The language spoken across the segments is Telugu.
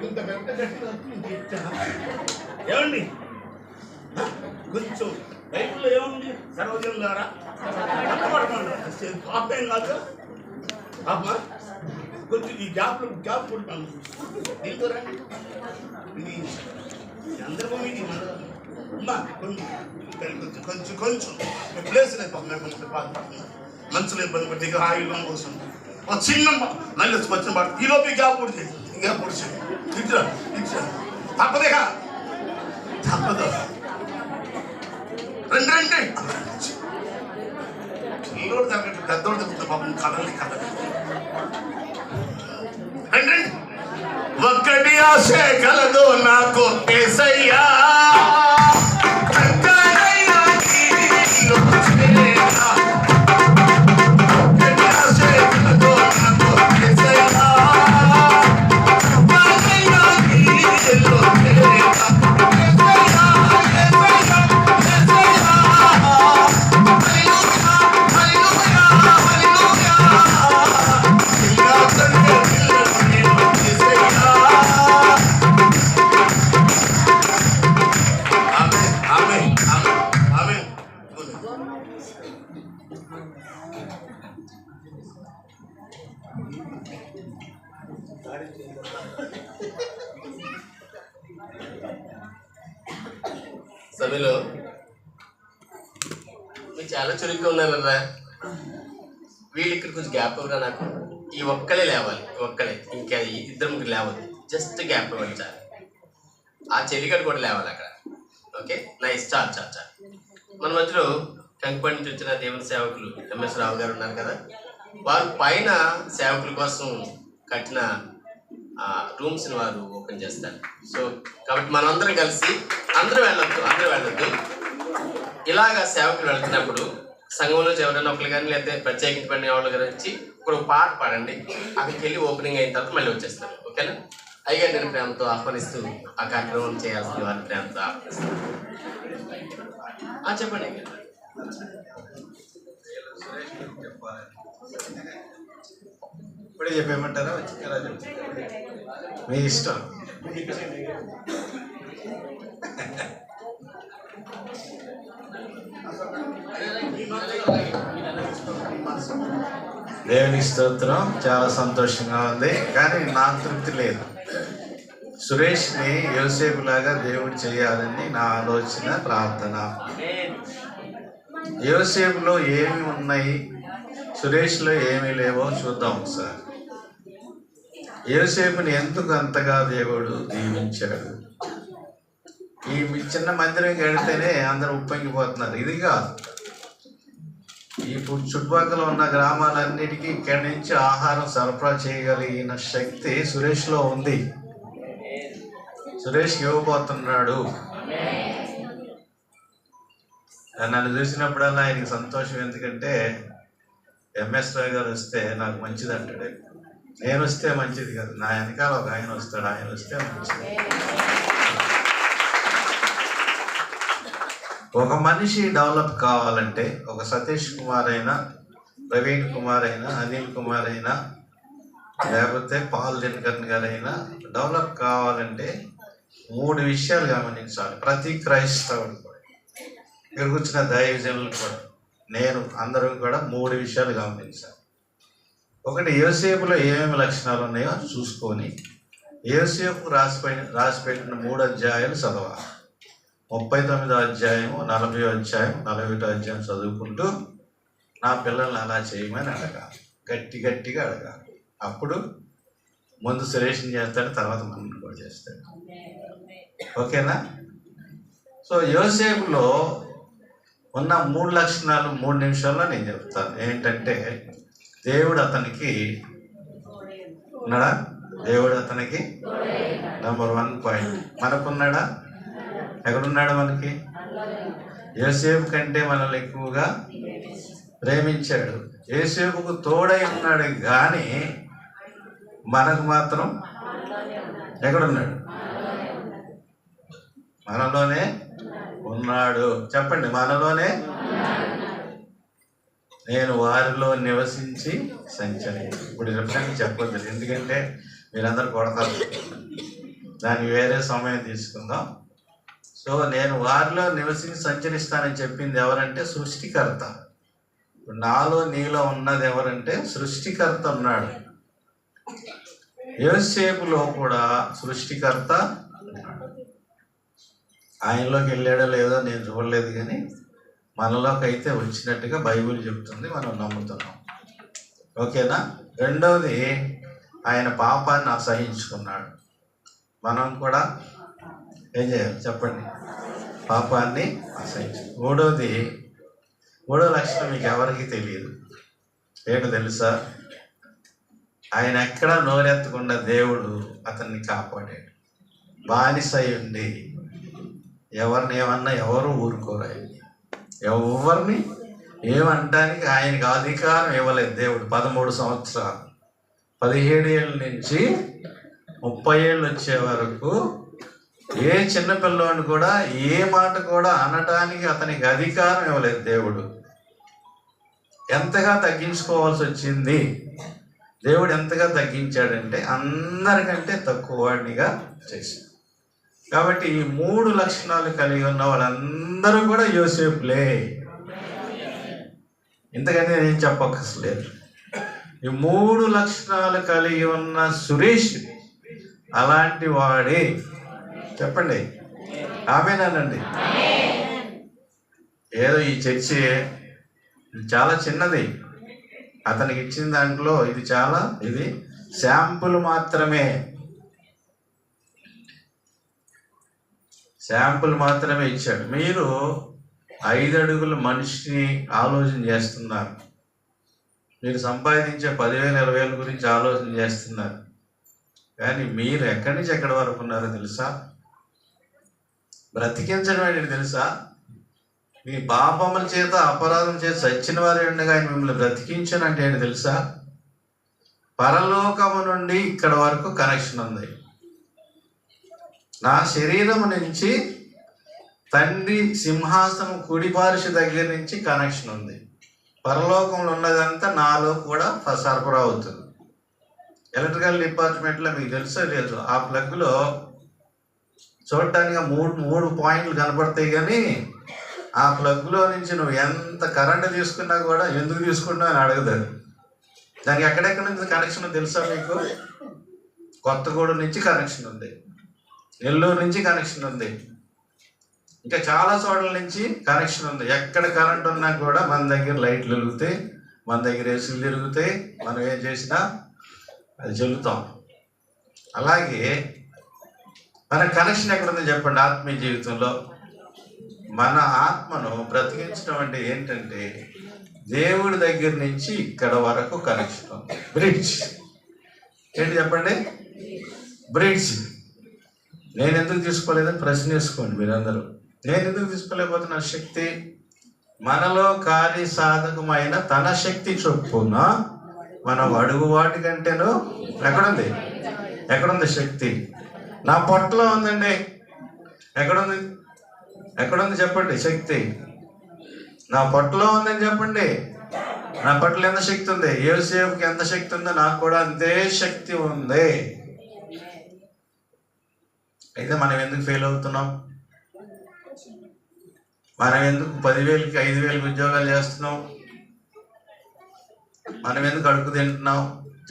ఇంత పెద్ద ఏమండి కొంచెం బైబిల్లో ఏముంది? సర్వజనులారా పాపేం కాదు పాప. కొంచెం ఈ గ్యాప్ కొట్టాను దీంతో రండి. ఇది అందరూ ఇది అమ్మా కొంచెం కొంచెం కొంచెం ప్లేస్ లేదు మంచులో ఇబ్బంది పట్టి హాయిగా కోసం ఒక చిన్న మళ్ళీ వచ్చిన పాటు ఈలోపు గ్యాప్ పొడిచే గ్యాప్ పొడిచే ఇట్లా ఇట్లా తప్పదేగా తప్పదు. రండి రండి ఈరోజు తగ్గట్టు పెద్దోడు తగ్గుతుంది పాపం కదలి కదలి రండి రండి. ఒక్కటి ఆశే కలదు నాకు ఏసయ్యా సభలో మీరు చాలా చురుగ్గా ఉన్నారు కదా. వీళ్ళు ఇక్కడ కొంచెం గ్యాప్ ఇవ్వరా నాకు. ఈ ఒక్కలే లేవాలి, ఒక్కలే, ఇంకా ఇద్దరు ముగ్గురు లేవద్దు, జస్ట్ గ్యాప్ ఇవ్వండి చాలు. ఆ చెల్లిగడ్డ కూడా లేవాలి అక్కడ. ఓకే నైస్, చాలు చాలు చాలు. మన మధ్యలో కంకిపాటి నుంచి వచ్చిన దేవుని సేవకులు ఎంఎస్ రావు గారు ఉన్నారు కదా. వారు పైన సేవకుల కోసం కట్టిన రూమ్స్ని వారు ఓపెన్ చేస్తారు. సో కాబట్టి మనందరం కలిసి అందరూ వెళ్ళొద్దు. ఇలాగా సేవకులు వెళ్తున్నప్పుడు సంఘంలో ఎవరైనా ఒకరు కానీ లేకపోతే ప్రత్యేకించబడిన వాళ్ళు కానీ వచ్చి ఇప్పుడు పాట పాడండి. అక్కడికి వెళ్ళి ఓపెనింగ్ అయిన తర్వాత మళ్ళీ వచ్చేస్తాను. ఓకేనా? అయ్యా నేను ప్రేమతో ఆహ్వానిస్తూ ఆ కార్యక్రమం చేయాల్సిన వారిని ప్రేమతో ఆహ్వానిస్తాను. చెప్పండి. ఇప్పుడే చెప్పేయమంటారా? వచ్చి మీ ఇష్టం. దేవునికి స్తోత్రం. చాలా సంతోషంగా ఉంది, కానీ నాకు తృప్తి లేదు. సురేష్ని యోసేపు లాగా దేవుడు చేయాలని నా ఆలోచన, ప్రార్థన. యోసేపులో ఏమి ఉన్నాయి, సురేష్లో ఏమీ లేవో చూద్దాం ఒకసారి. యోసేపుని ఎందుకు అంతగా దేవుడు దీవించాడు? ఈ చిన్న మందిరం కడితేనే అందరూ ఉప్పొంగిపోతున్నారు. ఇది కాదు, ఇప్పుడు చుట్టుపక్కల ఉన్న గ్రామాలన్నిటికీ ఇక్కడి నుంచి ఆహారం సరఫరా చేయగలిగిన శక్తి సురేష్లో ఉంది. సురేష్ ఇవ్వబోతున్నాడు. నన్ను చూసినప్పుడల్లా ఆయనకి సంతోషం. ఎందుకంటే ఎంఎస్ రావు గారు వస్తే నాకు మంచిది అంటాడు. నేను వస్తే మంచిది కాదు, నా వెనకాల ఒక ఆయన వస్తాడు, ఆయన వస్తే మంచిది. ఒక మనిషి డెవలప్ కావాలంటే, ఒక సతీష్ కుమార్ అయినా, ప్రవీణ్ కుమార్ అయినా, అనిల్ కుమార్ అయినా, లేకపోతే పాల్ దినకర్ గారైనా డెవలప్ కావాలంటే 3 విషయాలు గమనించాలి. ప్రతి క్రైస్తవుడు కూడా, ఇక్కడ కూర్చున్న దైవజనులు కూడా, నేను అందరూ కూడా 3 విషయాలు గమనించాలి. ఒకటి, యోసేపులో ఏమేమి లక్షణాలు ఉన్నాయో చూసుకొని యోసేపు రాసిపెట్టిన 3 అధ్యాయాలు చదవాలి. 39వ అధ్యాయము, 40వ అధ్యాయం, 41వ అధ్యాయం చదువుకుంటూ నా పిల్లల్ని అలా చేయమని అడగాలి. గట్టిగా అడగాలి. అప్పుడు ముందు సురేష్ని చేస్తాడు, తర్వాత మనల్ని కూడా చేస్తాడు. ఓకేనా? సో యోసేపులో ఉన్న 3 లక్షణాలు 3 నిమిషాల్లో నేను చెప్తాను. ఏంటంటే, దేవుడు అతనికి ఉన్నాడా? దేవుడు అతనికి నెంబర్ 1 పాయింట్. మనకున్నాడా? ఎక్కడున్నాడు? మనకి యోసేపు కంటే మనల్ని ఎక్కువగా ప్రేమించాడు. యోసేపుకు తోడై ఉన్నాడు, కానీ మనకు మాత్రం ఎక్కడున్నాడు? మనలోనే ఉన్నాడు. చెప్పండి, మనలోనే. నేను వారిలో నివసించి సంచరించి. ఇప్పుడు రిఫరెన్స్ చెప్పొద్దు, ఎందుకంటే మీరందరూ కొడతారు. దానికి వేరే సమయం తీసుకుందాం. సో నేను వారిలో నివసించి సంచరిస్తానని చెప్పింది ఎవరంటే సృష్టికర్త. ఇప్పుడు నాలో నీలో ఉన్నది ఎవరంటే సృష్టికర్త ఉన్నాడు. యోసేపులో కూడా సృష్టికర్త ఉన్నాడు. ఆయనలోకి వెళ్ళాడో లేదో నేను చూడలేదు, కానీ మనలోకి అయితే వచ్చినట్టుగా బైబిల్ చెప్తుంది, మనం నమ్ముతున్నాం. ఓకేనా? రెండవది, ఆయన పాపాన్ని అసహించుకున్నాడు. మనం కూడా ఏం చేయాలి చెప్పండి? పాపాన్ని అసహించు. మూడో లక్షణం మీకు ఎవరికి తెలియదు. ఏంటో తెలుసా? ఆయన ఎక్కడా నోరెత్తకుండా దేవుడు అతన్ని కాపాడాడు. బానిసై ఉండి ఎవరిని ఏమన్నా ఎవరు ఊరుకోరు. ఆయన ఎవరిని ఏమంటానికి ఆయనకి అధికారం ఇవ్వలేదు దేవుడు. 13 సంవత్సరాలు, 17 ఏళ్ళ నుంచి 30 ఏళ్ళు వచ్చే వరకు ఏ చిన్నపిల్లోని కూడా ఏ మాట కూడా అనటానికి అతనికి అధికారం ఇవ్వలేదు దేవుడు. ఎంతగా తగ్గించుకోవాల్సి వచ్చింది. దేవుడు ఎంతగా తగ్గించాడంటే అందరికంటే తక్కువ వాడినిగా చేశాడు. కాబట్టి ఈ 3 లక్షణాలు కలిగి ఉన్న వాళ్ళందరూ కూడా యోసేపులే. ఇంతకంటే నేను చెప్పక్కర్లేదు. ఈ 3 లక్షణాలు కలిగి ఉన్న సురేష్ అలాంటి వాడే. చెప్పండి ఆమేనండి. ఏదో ఈ చర్చి చాలా చిన్నది, అతనికి ఇచ్చిన దాంట్లో ఇది శాంపుల్ మాత్రమే. శాంపుల్ మాత్రమే ఇచ్చాడు. మీరు 5 అడుగుల మనిషిని ఆలోచన చేస్తున్నారు. మీరు సంపాదించే 10,000 20,000 గురించి ఆలోచన చేస్తున్నారు. కానీ మీరు ఎక్కడి నుంచి ఎక్కడి వరకు ఉన్నారో తెలుసా? బ్రతికించడం ఏంటి తెలుసా? మీ పాపముల చేత అపరాధం చేత చచ్చిన వారి ఉండగా ఆయన మిమ్మల్ని బ్రతికించానంటే ఏంటి తెలుసా? పరలోకము నుండి ఇక్కడ వరకు కనెక్షన్ ఉంది. నా శరీరం నుంచి తండ్రి సింహాసనం కుడిపార్శ్వ దగ్గర నుంచి కనెక్షన్ ఉంది. పరలోకంలో ఉన్నదంతా నాలో కూడా సరఫరా అవుతుంది. ఎలక్ట్రికల్ డిపార్ట్మెంట్లో మీకు తెలుసో లేదు, ఆ ప్లగ్లో చూడటానికి మూడు పాయింట్లు కనపడతాయి, కానీ ఆ ప్లగ్లో నుంచి నువ్వు ఎంత కరెంట్ తీసుకున్నా కూడా ఎందుకు తీసుకున్నావు అని అడగదు. దానికి ఎక్కడెక్కడ నుంచి కనెక్షన్ తెలుసా మీకు? కొత్తగూడెం నుంచి కనెక్షన్ ఉంది, నెల్లూరు నుంచి కనెక్షన్ ఉంది, ఇంకా చాలా చోట్ల నుంచి కనెక్షన్ ఉంది. ఎక్కడ కరెంట్ ఉన్నా కూడా మన దగ్గర లైట్లు వెలుగుతాయి, మన దగ్గర ఏసీలు తిరుగుతాయి, మనం ఏం చేసినా అది చెల్లుతాం. అలాగే మన కనెక్షన్ ఎక్కడుందో చెప్పండి? ఆత్మీయ జీవితంలో మన ఆత్మను బ్రతికించడం అంటే ఏంటంటే దేవుడి దగ్గర నుంచి ఇక్కడ వరకు కనెక్షన్ ఉంది. బ్రిడ్జ్ ఏంటి చెప్పండి? బ్రిడ్జ్. నేను ఎందుకు తీసుకోలేదని ప్రశ్న వేసుకోండి మీరందరూ. నేను ఎందుకు తీసుకోలేకపోతున్నా? శక్తి మనలో కార్యసాధకమైన తన శక్తి చొప్పున మనం అడుగు వాటి కంటేను ఎక్కడుంది శక్తి? నా పొట్టలో ఉందండి. ఎక్కడుంది చెప్పండి శక్తి? నా పొట్టలో ఉందని చెప్పండి. నా పొట్టలో ఎంత శక్తి ఉంది? యోసేపుకి ఎంత శక్తి ఉందో నాకు కూడా అంతే శక్తి ఉంది. అయితే మనం ఎందుకు ఫెయిల్ అవుతున్నాం? మనం ఎందుకు 10,000కి 5,000కి ఉద్యోగాలు చేస్తున్నాం? మనం ఎందుకు అడుగు తింటున్నాం?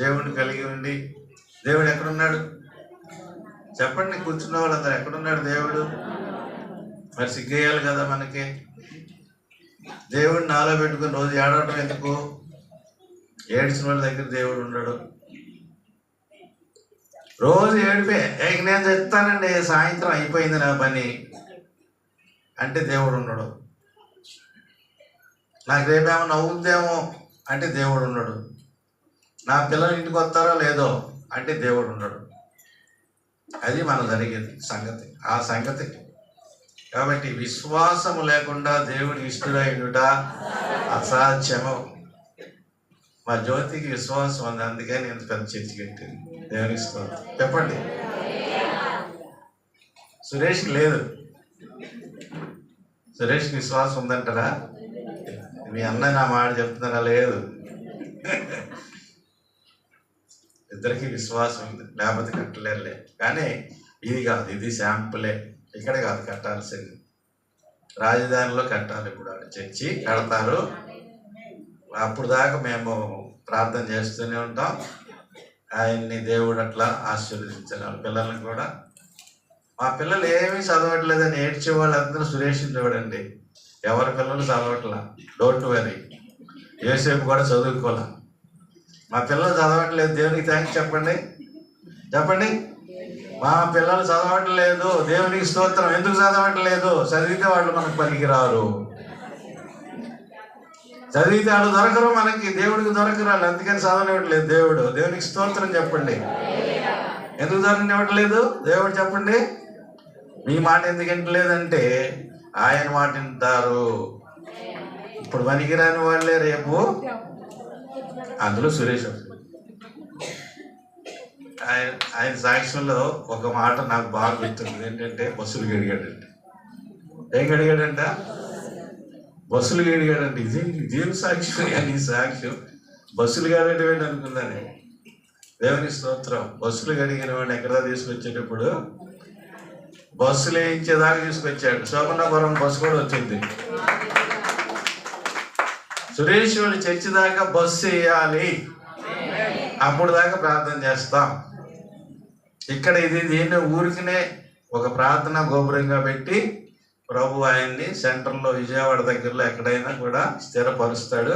దేవుడిని కలిగి ఉండి. దేవుడు ఎక్కడున్నాడు చెప్పండి? కూర్చున్న వాళ్ళందరూ ఎక్కడున్నాడు దేవుడు? మరి సిగ్గేయాలి కదా మనకి. దేవుడిని నాలో పెట్టుకుని రోజు ఏడవటం ఎందుకు? ఏడ్చిన వాళ్ళ దగ్గర దేవుడు ఉండడు. రోజు ఏడిపే, నేను చెప్తానండి సాయంత్రం అయిపోయింది నా పని అంటే దేవుడు ఉండడు. నాకు రేపేమో అవుద్దేమో అంటే దేవుడు ఉండడు. నా పిల్లలు ఇంటికి వస్తారో లేదో అంటే దేవుడు ఉండడు. అది మన జరిగేది సంగతి. కాబట్టి విశ్వాసము లేకుండా దేవుడి ఇష్టడైనట అసాధ్యము. మా జ్యోతికి విశ్వాసం ఉంది, అందుకే నేను పెద్ద చర్చి కట్టింది. దేవునికి స్తోత్రం. చెప్పండి. సురేష్కి లేదు. సురేష్కి విశ్వాసం ఉందంటారా? మీ అన్నయ్య నా మాట చెప్తున్నారా? లేదు. ఇద్దరికి విశ్వాసం ఉంది, లేకపోతే కట్టలేరులే. కానీ ఇది కాదు, ఇది శాంపులే. ఇక్కడ కాదు కట్టాల్సింది, రాజధానిలో కట్టాలి. ఇప్పుడు ఆడ చర్చి కడతారు. అప్పుడు దాకా మేము ప్రార్థన చేస్తూనే ఉంటాం. ఆయన్ని దేవుడు అట్లా ఆశీర్వదించాలి. వాళ్ళ పిల్లల్ని కూడా. మా పిల్లలు ఏమీ చదవట్లేదని ఏడ్చే వాళ్ళందరూ సురేష్ని చూడండి. ఎవరి పిల్లలు చదవట్లా, డోంట్ వరీ. యోసేపు కూడా చదువుకోలే. మా పిల్లలు చదవట్లేదు, దేవునికి థ్యాంక్స్ చెప్పండి. చెప్పండి. మా పిల్లలు చదవట్లేదు, దేవునికి స్తోత్రం. ఎందుకు చదవట్లేదు? చదివితే వాళ్ళు మనకు పనికిరారు. చదివితే వాళ్ళు దొరకరు, మనకి దేవుడికి దొరకరు వాళ్ళు. అందుకని చదవనివ్వట్లేదు దేవుడు. దేవునికి స్తోత్రం చెప్పండి. ఎందుకు చదవనివ్వట్లేదు దేవుడు? చెప్పండి. మీ మాట ఎందుకు వింటలేదంటే ఆయన మాట వింటారు. ఇప్పుడు పనికిరాని వాళ్ళే రేపు. అందులో సురేష్ ఆయన సాక్ష్యంలో ఒక మాట నాకు బాగా గుర్తుంది. ఏంటంటే బస్సులు గడిగాడంట. ఏం గడిగాడంట? బస్సులు గడిగాడంట. ఇదేం సాక్ష్యం? అని సాక్ష్యం బస్సులు గడగడం అనుకున్నాను. దేవుని స్తోత్రం. బస్సులు గడిగిన వాడిని ఎక్కడ తీసుకొచ్చేటప్పుడు బస్సులు వేయించేదాకా తీసుకొచ్చాడు. శోభనాపురం బస్సు కూడా వచ్చింది. సురేష్ వాళ్ళు చర్చి దాకా బస్సు వేయాలి, అప్పుడు దాకా ప్రార్థన చేస్తాం. ఇక్కడ దీన్ని ఊరికినే ఒక ప్రార్థన గోపురంగా పెట్టి ప్రభు ఆయన్ని సెంటర్లో విజయవాడ దగ్గరలో ఎక్కడైనా కూడా స్థిరపరుస్తాడు.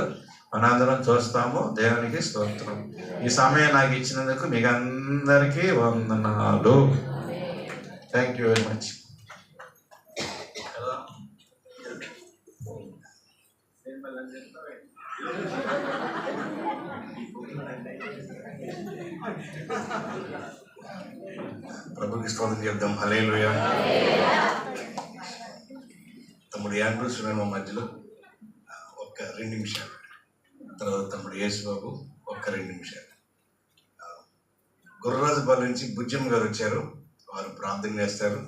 మనందరం చూస్తాము. దేవునికి స్తోత్రం. ఈ సమయం నాకు ఇచ్చినందుకు మీకు అందరికీ వందనాలు. Thank you very much. ప్రభుకి స్తోత్రం చేద్దాం. హల్లెలూయా. తమ్ముడు యాండ్రూస్ మా మధ్యలో ఒక్క 2 నిమిషాలు. తర్వాత తమ్ముడు యేసుబాబు ఒక్క 2 నిమిషాలు. గుర్రరాజుపాలెం నుంచి బుజ్జమ్మ గారు వచ్చారు. వారు ప్రార్థన చేస్తారు.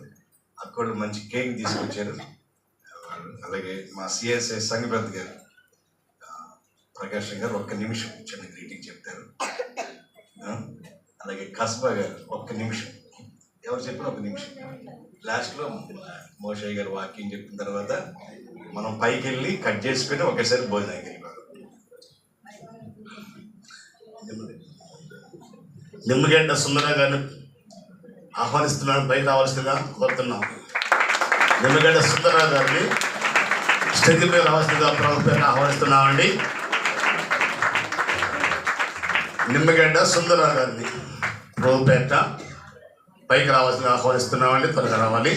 అక్కడ మంచి కేక్ తీసుకొచ్చారు. అలాగే మా సిఎస్ఐ సంఘపెద్ద గారు ప్రకాశం గారు ఒక్క నిమిషం చిన్న గ్రీటింగ్ చెప్తారు. అలాగే కస్బా గారు ఒక్క నిమిషం, ఎవరు చెప్పిన ఒక నిమిషం. లాస్ట్లో మోషయ్య గారు వాకింగ్ చెప్పిన తర్వాత మనం పైకి వెళ్ళి కట్ చేసుకుని ఒకేసారి భోజనానికి వెళ్ళిపోతాం. నిమ్మగడ్డ సుందర గారిని ఆహ్వానిస్తున్నాను, పైకి రావాల్సిందిగా కోరుతున్నాం. నిమ్మగడ్డ సుందర గారిని స్టేజ్ పై రావాల్సిందిగా ప్రభుత్వాన్ని ఆహ్వానిస్తున్నామండి. నిమ్మగడ్డ సుందర గారిని ప్రభుపేట పైకి రావాల్సిందిగా ఆహ్వానిస్తున్నామండి. త్వరగా రావాలి.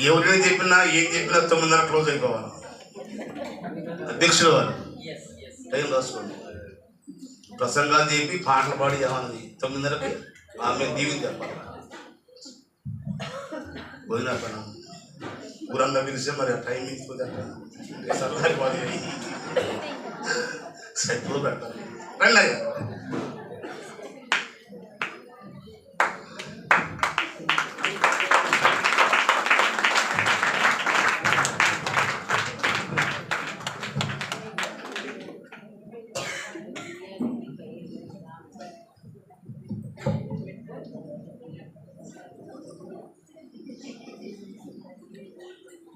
ఎవరైనా చెప్పినా ఏం చెప్పినా 9:30 క్లోజ్ అయిపోవాలి. అధ్యక్షుడు వారు టైం రాసుకోండి. ప్రసంగాలు చెప్పి పాటలు పాడి ఏమన్నది 9:30కి ఆమె దీవిని చెప్పాలి. భోజన పైన ఊరంతా పిలిస్తే మరి టైం ఇచ్చిపోతే సరదారి పాడి సెట్లు పెట్టాలి. రండి అయ్యా.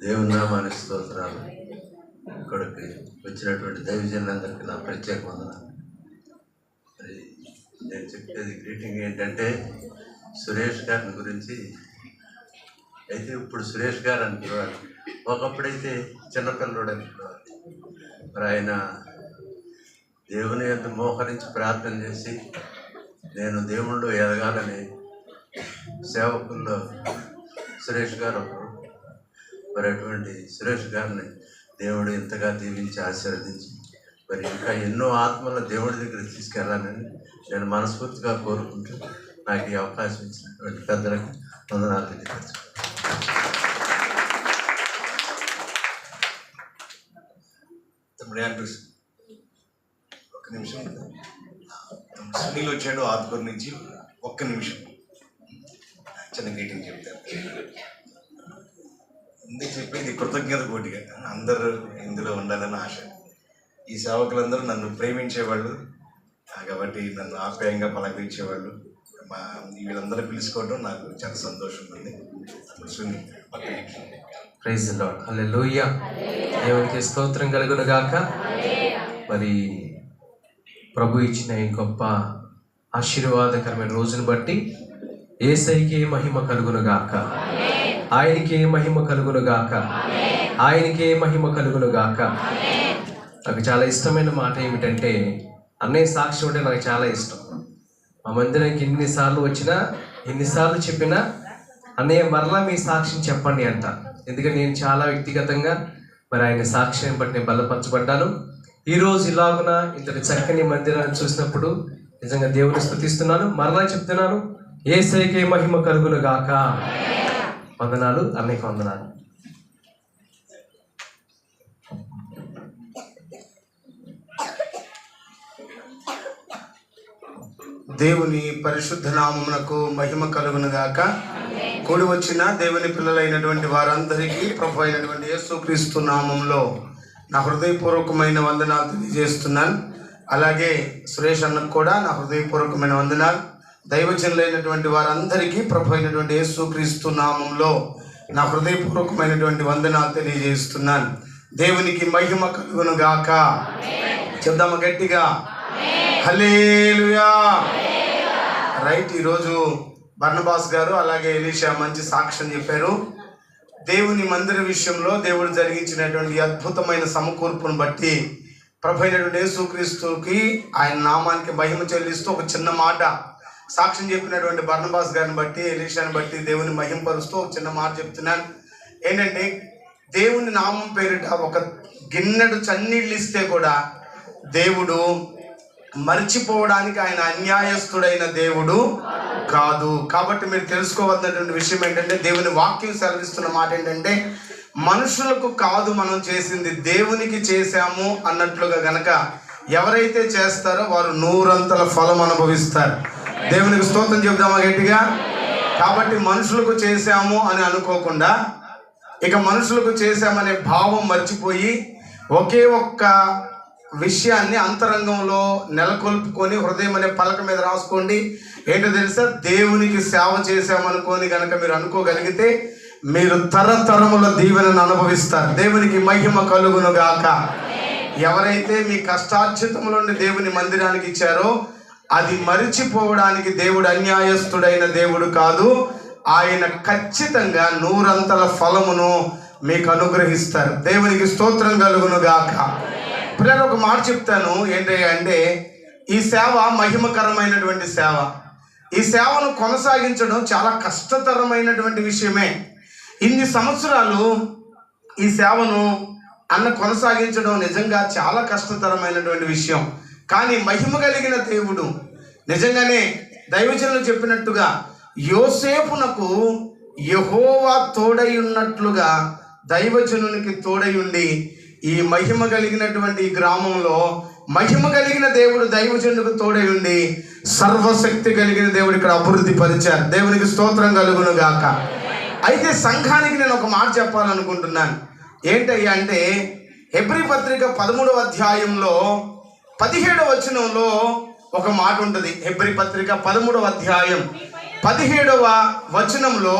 దేవుని నామానికి స్తోత్రాలు. ఇక్కడికి వచ్చినటువంటి దైవజనులందరికీ నా ప్రత్యేక వందనాలు. మరి నేను చెప్పేది గ్రీటింగ్ ఏంటంటే సురేష్ గారిని గురించి. అయితే ఇప్పుడు సురేష్ గారు అనుకునేవాడు, ఒకప్పుడైతే చిన్నపిల్లడు అనుకునేవాడు. మరి ఆయన దేవుని యందు మోకరించి ప్రార్థన చేసి నేను దేవుళ్ళు ఎదగాలని సేవకుల్లో సురేష్ గారు ఒకరు. మరి అటువంటి సురేష్ గారిని దేవుడు ఎంతగా దీవించి ఆశీర్వదించి మరి ఇంకా ఎన్నో ఆత్మల దేవుడి దగ్గరికి తీసుకెళ్ళాలని నేను మనస్ఫూర్తిగా కోరుకుంటూ నాకు ఈ అవకాశం ఇచ్చినటువంటి పెద్దలకు వందనాలు తెలియజేస్తున్నాను. తమ్ముడు యాండ్రూస్ ఒక్క నిమిషం. సునీల్ వచ్చాడు ఆత్మూరు నుంచి. ఒక్క నిమిషం చిన్న గ్రీటింగ్ చెప్తారు. ఇందుకు చెప్పేది కృతజ్ఞత కోటిగా అందరూ ఇందులో ఉండాలని ఆశ. ఈ సేవకులందరూ నన్ను ప్రేమించేవాళ్ళు కాబట్టి నన్ను ఆప్యాయంగా పలకరించేవాళ్ళు. వీళ్ళందరూ పిలుచుకోవడం నాకు చాలా సంతోషం ఉంది. Praise the Lord. హల్లెలూయా. దేవునికి స్తోత్రం కలుగును గాక. మరి ప్రభు ఇచ్చిన ఈ గొప్ప ఆశీర్వాదకరమైన రోజును బట్టి యేసయ్యకే మహిమ కలుగును గాక. ఆయనకే మహిమ కలుగును గాక. ఆయనకే మహిమ కలుగును గాక. నాకు చాలా ఇష్టమైన మాట ఏమిటంటే, అన్నయ్య సాక్ష్యం అంటే నాకు చాలా ఇష్టం. మా మందిరానికి ఎన్నిసార్లు వచ్చినా, ఎన్నిసార్లు చెప్పినా అన్నయ్య మరలా మీ సాక్ష్యం చెప్పండి అంట. ఎందుకంటే నేను చాలా వ్యక్తిగతంగా మరి ఆయన సాక్ష్యాన్ని బట్టి నేను బలపరచబడ్డాను. ఈరోజు ఇలాగున ఇంతటి చక్కని మందిరాన్ని చూసినప్పుడు నిజంగా దేవుని స్తుతిస్తున్నాను. మరలా చెప్తున్నాను, యేసయ్యకే మహిమ కలుగును గాక. వందనాలు అన్నయ్యకి వందనాలు. దేవుని పరిశుద్ధ నామమునకు మహిమ కలుగును గాక. కూడి వచ్చిన దేవుని పిల్లలైనటువంటి వారందరికీ ప్రభు అయినటువంటి యేసుక్రీస్తు నామంలో నా హృదయపూర్వకమైన వందనాలు తెలియజేస్తున్నాను. అలాగే సురేష్ అన్నకు కూడా నా హృదయపూర్వకమైన వందనాలు. దైవజనులైనటువంటి వారందరికీ ప్రభు అయినటువంటి యేసుక్రీస్తు నామంలో నా హృదయపూర్వకమైనటువంటి వందనాలు తెలియజేస్తున్నాను. దేవునికి మహిమ కలుగును గాక. చెప్దామా గట్టిగా? హల్లెలూయా. రైట్. ఈరోజు బర్నబాస్ గారు అలాగే ఎలీషా మంచి సాక్ష్యం చెప్పారు. దేవుని మందిర విషయంలో దేవుడు జరిగించినటువంటి అద్భుతమైన సమకూర్పును బట్టి ప్రభు అయినటువంటి యేసుక్రీస్తుకి ఆయన నామానికి మహిమ చెల్లిస్తూ ఒక చిన్న మాట సాక్ష్యం చెప్పినటువంటి బర్నబాస్ గారిని బట్టి ఎలీషాని బట్టి దేవుని మహింపరుస్తూ ఒక చిన్న మాట చెప్తున్నాను. ఏంటంటే, దేవుని నామం పేరిట ఒక గిన్నెడు చన్నీళ్ళు ఇస్తే కూడా దేవుడు మర్చిపోవడానికి ఆయన అన్యాయస్తుడైన దేవుడు కాదు. కాబట్టి మీరు తెలుసుకోవాల్సినటువంటి విషయం ఏంటంటే, దేవుని వాక్యం సెలవిస్తున్న మాట ఏంటంటే, మనుషులకు కాదు మనం చేసింది, దేవునికి చేశాము అన్నట్లుగా గనక ఎవరైతే చేస్తారో వారు 100 ఫలం అనుభవిస్తారు. దేవునికి స్తోత్రం చెబుదామా గట్టిగా? కాబట్టి మనుషులకు చేశాము అని అనుకోకుండా, ఇక మనుషులకు చేశామనే భావం మర్చిపోయి ఒకే ఒక్క విషయాన్ని అంతరంగంలో నెలకొల్పుకొని హృదయం అనే పలక మీద రాసుకోండి. ఏంటో తెలుసా? దేవునికి సేవ చేశామనుకొని కనుక మీరు అనుకోగలిగితే మీరు తరతరముల దీవెనను అనుభవిస్తారు. దేవునికి మహిమ కలుగును గాక. ఎవరైతే మీ కష్టార్జితములోని దేవుని మందిరానికి ఇచ్చారో అది మరిచిపోవడానికి దేవుడు అన్యాయస్తుడైన దేవుడు కాదు. ఆయన ఖచ్చితంగా 100 ఫలమును మీకు అనుగ్రహిస్తారు. దేవునికి స్తోత్రం కలుగును గాక. పిల్లలు ఒక మాట చెప్తాను. ఏంటి అంటే, ఈ సేవ మహిమకరమైనటువంటి సేవ. ఈ సేవను కొనసాగించడం చాలా కష్టతరమైనటువంటి విషయమే. ఇన్ని సంవత్సరాలు ఈ సేవను కొనసాగించడం నిజంగా చాలా కష్టతరమైనటువంటి విషయం. కానీ మహిమ కలిగిన దేవుడు నిజంగానే దైవజనులు చెప్పినట్టుగా యోసేపునకు యెహోవా తోడై ఉన్నట్లుగా దైవజనునికి తోడై ఉండి ఈ మహిమ కలిగినటువంటి ఈ గ్రామంలో మహిమ కలిగిన దేవుడు దైవజనులకు తోడై ఉండి సర్వశక్తి కలిగిన దేవుడు ఇక్కడ అభివృద్ధి పరిచారు. దేవునికి స్తోత్రం కలుగును గాక. అయితే సంఘానికి నేను ఒక మాట చెప్పాలనుకుంటున్నాను. ఏంటయ్యా అంటే, హెబ్రీ పత్రిక 13వ అధ్యాయంలో 17వ వచనంలో ఒక మాట ఉంటుంది. హెబ్రీ పత్రిక 13వ అధ్యాయం 17వ వచనంలో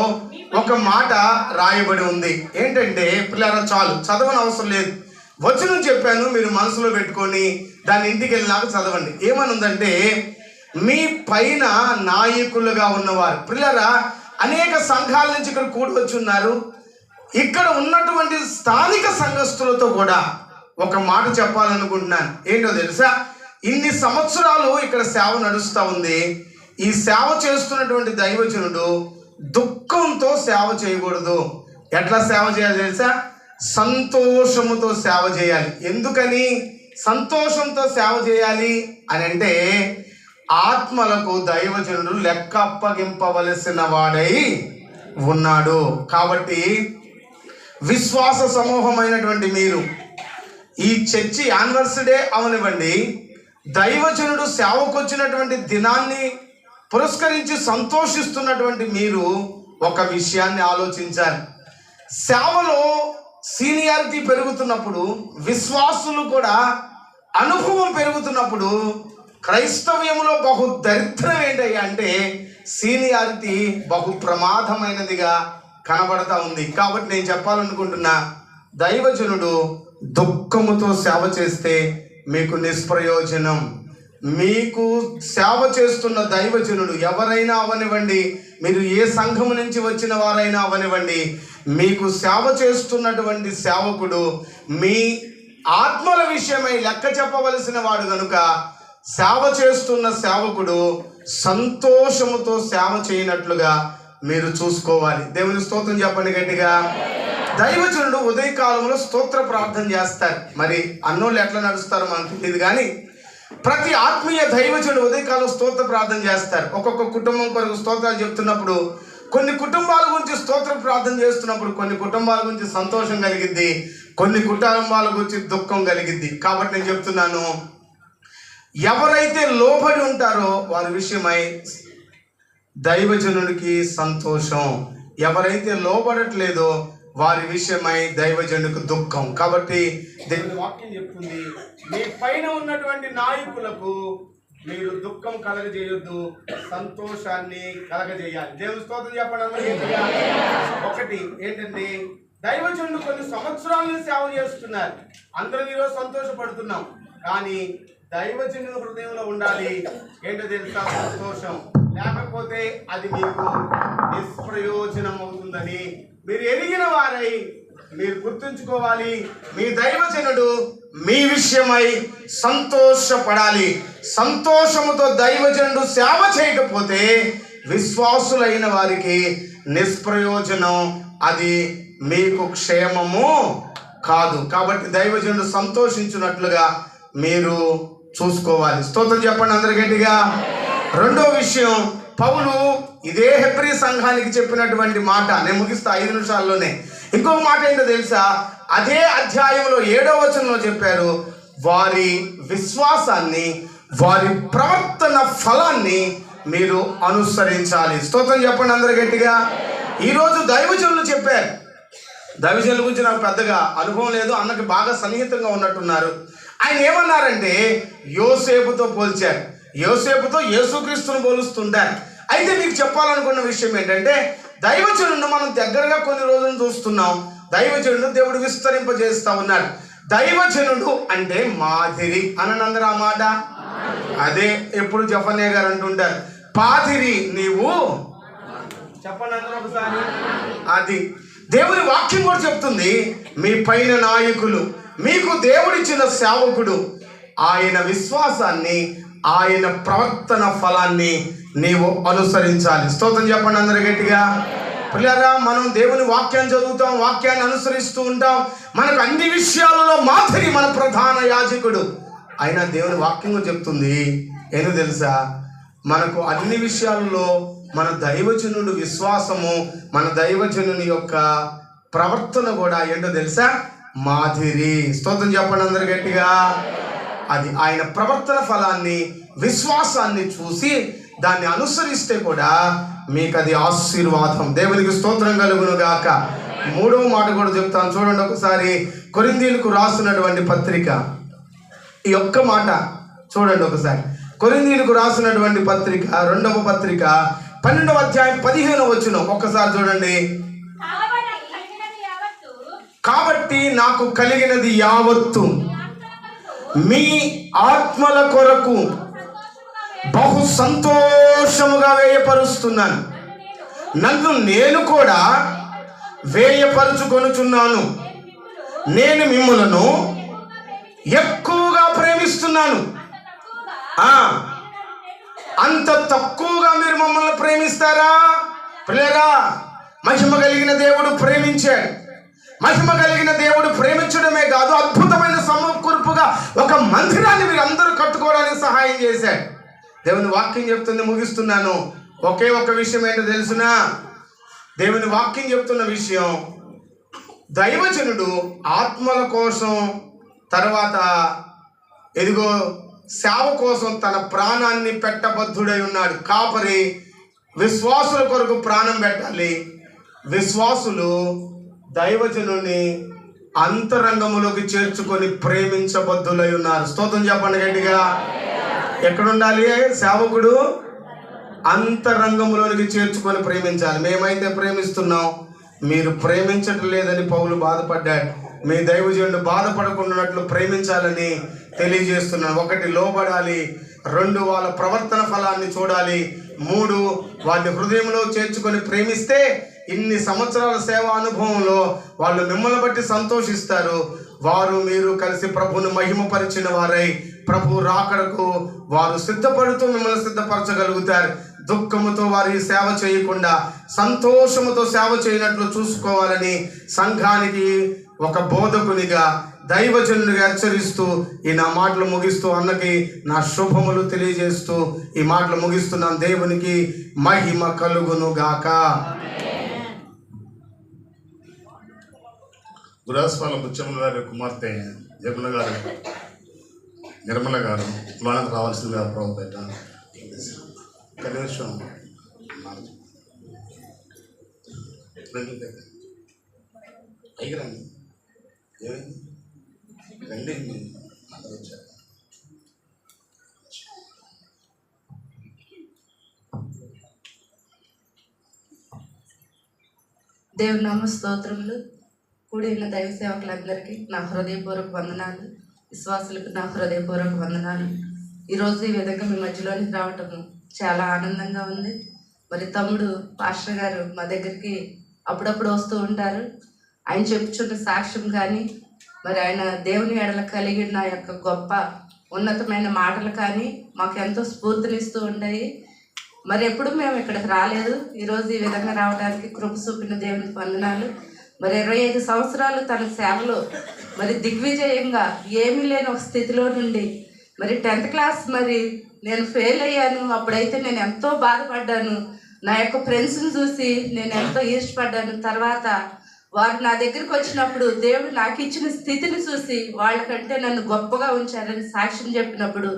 ఒక మాట రాయబడి ఉంది. ఏంటంటే, పిల్లరా చాలు, చదవని అవసరం లేదు. వచనం చెప్పాను, మీరు మనసులో పెట్టుకొని దాన్ని ఇంటికి వెళ్ళినాక చదవండి. ఏమని ఉందంటే, మీ పైన నాయకులుగా ఉన్నవారు. పిల్లరా, అనేక సంఘాల నుంచి ఇక్కడ కూడి వచ్చి ఉన్నారు. ఇక్కడ ఉన్నటువంటి స్థానిక సంఘస్థులతో కూడా ఒక మాట చెప్పాలనుకుంటున్నాను. ఏంటో తెలుసా? ఇన్ని సంవత్సరాలు ఇక్కడ సేవ నడుస్తూ ఉంది. ఈ సేవ చేస్తున్నటువంటి దైవజనుడు దుఃఖంతో సేవ చేయకూడదు. ఎట్లా సేవ చేయాలి తెలుసా? సంతోషముతో సేవ చేయాలి. ఎందుకని సంతోషంతో సేవ చేయాలి అని అంటే, ఆత్మలకు దైవజనుడు లెక్క అప్పగింపవలసిన వాడై ఉన్నాడు. కాబట్టి విశ్వాస సమూహమైనటువంటి మీరు ఈ చర్చి యానివర్సరీ డే అవనివ్వండి, దైవజనుడు సేవకు వచ్చినటువంటి దినాన్ని పురస్కరించి సంతోషిస్తున్నటువంటి మీరు ఒక విషయాన్ని ఆలోచించాలి. సేవలో సీనియారిటీ పెరుగుతున్నప్పుడు, విశ్వాసులు కూడా అనుభవం పెరుగుతున్నప్పుడు క్రైస్తవ్యంలో బహు దరిద్రం ఏంటయ్యా అంటే సీనియారిటీ బహు ప్రమాదమైనదిగా కనబడతా ఉంది. కాబట్టి నేను చెప్పాలనుకుంటున్నా, దైవజనుడు దుఃఖముతో సేవ చేస్తే మీకు నిష్ప్రయోజనం. మీకు సేవ చేస్తున్న దైవజనుడు ఎవరైనా అవనివ్వండి, మీరు ఏ సంఘం నుంచి వచ్చిన వారైనా అవనివ్వండి, మీకు సేవ చేస్తున్నటువంటి సేవకుడు మీ ఆత్మల విషయమై లెక్క చెప్పవలసిన వాడు కనుక సేవ చేస్తున్న సేవకుడు సంతోషముతో సేవ చేయనట్లుగా మీరు చూసుకోవాలి. దేవుని స్తోత్రం చెప్పండి గట్టిగా. దైవజనుడు ఉదయకాలంలో స్తోత్ర ప్రార్థన చేస్తారు. మరి అన్నోళ్ళు ఎట్లా నడుస్తారో మనకు తెలియదు, కానీ ప్రతి ఆత్మీయ దైవజనుడు ఉదయకాలం స్తోత్ర ప్రార్థన చేస్తారు. ఒక్కొక్క కుటుంబం కొరకు స్తోత్రాలు చెప్తున్నప్పుడు, కొన్ని కుటుంబాల గురించి స్తోత్ర ప్రార్థన చేస్తున్నప్పుడు కొన్ని కుటుంబాల గురించి సంతోషం కలిగిద్ది, కొన్ని కుటుంబాల గురించి దుఃఖం కలిగిద్ది. కాబట్టి నేను చెప్తున్నాను, ఎవరైతే లోబడి ఉంటారో వారి విషయమై దైవజనుడికి సంతోషం, ఎవరైతే లోబడట్లేదో వారి విషయమై దైవజనుడికి దుఃఖం. కాబట్టి దేవుని వాక్యం చెప్తుంది, మీ పైన ఉన్నటువంటి నాయకులకు మీరు దుఃఖం కలగజేయొద్దు, సంతోషాన్ని కలగజేయాలి. దేవుని స్తోత్రం చెప్పండి అందరికీ. ఒకటి ఏంటంటే, దైవజనుడు కొన్ని సంవత్సరాల నుంచి సేవ చేస్తున్నారు, అందరం ఈరోజు సంతోషపడుతున్నాం. కానీ దైవజనుడు హృదయంలో ఉండాలి ఏంటో తెలుసా? సంతోషం. లేకపోతే అది మీకు నిష్ప్రయోజనం అవుతుందని మీరు ఎరిగిన వారై మీరు గుర్తుంచుకోవాలి. మీ దైవజనుడు మీ విషయమై సంతోషపడాలి. సంతోషముతో దైవజనుడు సేవ చేయకపోతే విశ్వాసులైన వారికి నిష్ప్రయోజనం, అది మీకు క్షేమము కాదు. కాబట్టి దైవజనుడు సంతోషించినట్లుగా మీరు చూసుకోవాలి. స్తోత్రం చెప్పండి అందరి గట్టిగా. రెండో విషయం, పౌలు ఇదే హెబ్రీ సంఘానికి చెప్పినటువంటి మాట, నేను ముగిస్తా 5 నిమిషాల్లోనే. ఇంకొక మాట ఏంటో తెలుసా? అదే అధ్యాయంలో 7వ వచనంలో చెప్పారు, వారి విశ్వాసాన్ని, వారి ప్రవర్తన ఫలాన్ని మీరు అనుసరించాలి. స్తోత్రం చెప్పండి అందరి గట్టిగా. ఈరోజు దైవజనులు చెప్పారు. దైవజనుల గురించి నాకు పెద్దగా అనుభవం లేదు, అన్నకి బాగా సన్నిహితంగా ఉన్నట్టున్నారు. ఆయన ఏమన్నారంటే యోసేపుతో పోల్చారు. యోసేపుతో యేసుక్రీస్తును పోలుస్తుంటారు. అయితే మీకు చెప్పాలనుకున్న విషయం ఏంటంటే, దైవజనుడు మనం దగ్గరగా కొన్ని రోజులు చూస్తున్నాం. దైవజనుడు దేవుడు విస్తరింపజేస్తా ఉన్నాడు. దైవజనుడు అంటే మాదిరి అనందరూ ఆ మాట అదే ఎప్పుడు జఫన్యా గారు అంటుంటారు, పాదిరి నీవు చెప్పండి అందరూ ఒకసారి. అది దేవుని వాక్యం కూడా చెప్తుంది, మీ పైన నాయకులు, మీకు దేవుడిచ్చిన సేవకుడు, ఆయన విశ్వాసాన్ని, ఆయన ప్రవర్తన ఫలాన్ని నీవు అనుసరించాలి. స్తోత్రం చెప్పండి అందరూ గట్టిగా. పిల్లరా, మనం దేవుని వాక్యాన్ని చదువుతాం, వాక్యాన్ని అనుసరిస్తూ ఉంటాం. మనకు అన్ని విషయాలలో మాదిరి మన ప్రధాన యాజకుడు. అయినా దేవుని వాక్యం చెప్తుంది ఏంటో తెలుసా? మనకు అన్ని విషయాలలో మన దైవజనుడు విశ్వాసము, మన దైవజనుని యొక్క ప్రవర్తన కూడా ఏంటో తెలుసా? మాదిరి. స్తోత్రం చెప్పండి అందరు గట్టిగా. అది ఆయన ప్రవర్తన ఫలాన్ని, విశ్వాసాన్ని చూసి దాన్ని అనుసరిస్తే కూడా మీకు అది ఆశీర్వాదం. దేవునికి స్తోత్రం కలుగును గాక. 3వ మాట కూడా చెప్తాను చూడండి ఒకసారి. కొరింథీయులకు రాసినటువంటి పత్రిక, ఈ ఒక్క మాట చూడండి ఒకసారి. కొరింథీయులకు రాసినటువంటి పత్రిక, 2వ పత్రిక, 12వ అధ్యాయం 15వ వచనం ఒక్కసారి చూడండి. కాబట్టి నాకు కలిగినది యావత్తు మీ ఆత్మల కొరకు బహు సంతోషముగా వేయపరుస్తున్నాను. నన్ను నేను కూడా వేయపరుచుకొనుచున్నాను. నేను మిమ్ములను ఎక్కువగా ప్రేమిస్తున్నాను. అంత తక్కువగా మీరు మమ్మల్ని ప్రేమిస్తారా? ప్రియరా, మహిమ కలిగిన దేవుడు ప్రేమించాడు. మహిమ కలిగిన దేవుడు ప్రేమించడమే కాదు, అద్భుతమైన సమకూర్పుగా ఒక మందిరాన్ని మీరు అందరూ కట్టుకోవడానికి సహాయం చేశాడు. దేవుని వాక్యం చెప్తుంది, ముగిస్తున్నాను. ఒకే ఒక విషయం ఏంటో తెలుసునా? దేవుని వాక్యం చెప్తున్న విషయం, దైవజనుడు ఆత్మల కోసం, తర్వాత ఎదిగో సేవ కోసం తన ప్రాణాన్ని పెట్టబద్ధుడై ఉన్నాడు. కాపరి విశ్వాసుల కొరకు ప్రాణం పెట్టాలి. విశ్వాసులు దైవజనుని అంతరంగములోకి చేర్చుకొని ప్రేమించబద్ధులై ఉన్నారు. స్తోత్రం చెప్పండి గట్టిగా. ఎక్కడుండాలి సేవకుడు? అంతరంగంలోనికి చేర్చుకొని ప్రేమించాలి. మేమైతే ప్రేమిస్తున్నాం, మీరు ప్రేమించటం లేదని పౌలు బాధపడ్డాడు. మీ దైవజనుడు బాధపడకుండాట్లు ప్రేమించాలని తెలియజేస్తున్నాను. 1 లోబడాలి, 2 వాళ్ళ ప్రవర్తన ఫలాన్ని చూడాలి, 3 వారిని హృదయంలో చేర్చుకొని ప్రేమిస్తే ఇన్ని సంవత్సరాల సేవా అనుభవంలో వాళ్ళు మిమ్మల్ని బట్టి సంతోషిస్తారు. వారు మీరు కలిసి ప్రభువును మహిమపరిచిన వారై ప్రభు రాకడకు వారు సిద్ధపడుతూ మిమ్మల్ని సిద్ధపరచగలుగుతారు. దుఃఖముతో వారి సేవ చేయకుండా సంతోషముతో సేవ చేయనట్లు చూసుకోవాలని సంఘానికి ఒక బోధకునిగా దైవజనునిగా హెచ్చరిస్తూ ఈ నా మాటలు ముగిస్తూ అన్నకి నా శుభములు తెలియజేస్తూ ఈ మాటలు ముగిస్తున్నాను. దేవునికి మహిమ కలుగును గాక. గురాస్పాల బుచ్చమ్మ గారి కుమార్తె నిర్మల గారు లోనకు రావాల్సిందిగా ప్రభుపేట కనీసం పైకి రండి. ఏమైంది? రండి, అందరూ వచ్చారు. దేవుని నామ స్తోత్రములు. కూడి ఉన్న దైవ సేవకులందరికీ నా హృదయపూర్వక వందనాలు, విశ్వాసులకు నా హృదయపూర్వక వందనాలు. ఈరోజు ఈ విధంగా మీ మధ్యలోనికి రావటం చాలా ఆనందంగా ఉంది. మరి తమ్ముడు పాస్టర్ గారు మా దగ్గరికి అప్పుడప్పుడు వస్తూ ఉంటారు. ఆయన చెప్పుచున్న సాక్ష్యం కానీ మరి ఆయన దేవుని ఎడల కలిగిన యొక్క గొప్ప ఉన్నతమైన మాటలు కానీ మాకు ఎంతో స్ఫూర్తినిస్తూ ఉంటాయి. మరి ఎప్పుడు మేము ఇక్కడికి రాలేదు. ఈరోజు ఈ విధంగా రావడానికి కృప చూపిన దేవునికి వందనాలు. మరి 25 సంవత్సరాలు తన సేవలో మరి దిగ్విజయంగా ఏమీ లేని ఒక స్థితిలో నుండి మరి 10th క్లాస్ మరి నేను ఫెయిల్ అయ్యాను. అప్పుడైతే నేను ఎంతో బాధపడ్డాను. నా యొక్క ఫ్రెండ్స్ని చూసి నేను ఎంతో ఈర్ష్పడ్డాను. తర్వాత వారు నా దగ్గరికి వచ్చినప్పుడు దేవుడు నాకు ఇచ్చిన స్థితిని చూసి వాళ్ళకంటే నన్ను గొప్పగా ఉంచారని సాక్ష్యం చెప్పినప్పుడు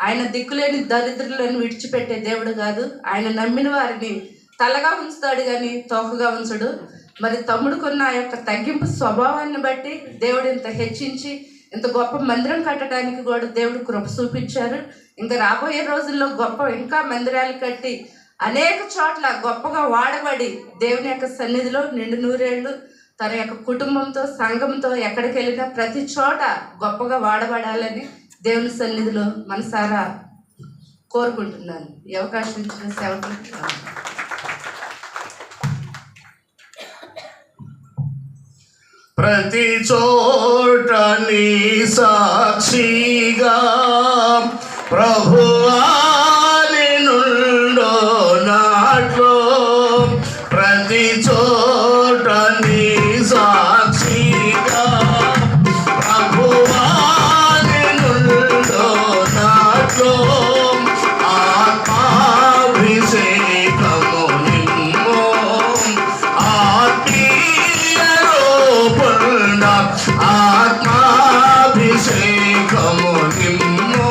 ఆయన దిక్కులేని దరిద్రులను విడిచిపెట్టే దేవుడు కాదు. ఆయన నమ్మిన వారిని తలగా ఉంచుతాడు కానీ తోకగా ఉంచడు. మరి తమ్ముడుకున్న ఆ యొక్క తగ్గింపు స్వభావాన్ని బట్టి దేవుడు ఇంత హెచ్చించి ఇంత గొప్ప మందిరం కట్టడానికి కూడా దేవుడు కృప చూపించారు. ఇంకా రాబోయే రోజుల్లో ఇంకా మందిరాలు కట్టి అనేక చోట్ల గొప్పగా వాడబడి దేవుని యొక్క సన్నిధిలో నిండు నూరేళ్ళు తన యొక్క కుటుంబంతో సంఘంతో ఎక్కడికి వెళ్ళినా ప్రతి చోట గొప్పగా వాడబడాలని దేవుని సన్నిధిలో మనసారా కోరుకుంటున్నాను. ఈ అవకాశం ఇచ్చిన సేవకులకు ప్రతి చోట నీ సాక్షిగా ప్రభువా నిన్నుండో నాట్లో ప్రతి చోట నీ సాక్షిగా ప్రభువా నిన్నుండో నాట్లో ఆత్మాభిషేకము నిన్ను ఆత్మాభిషేకము నిమ్ము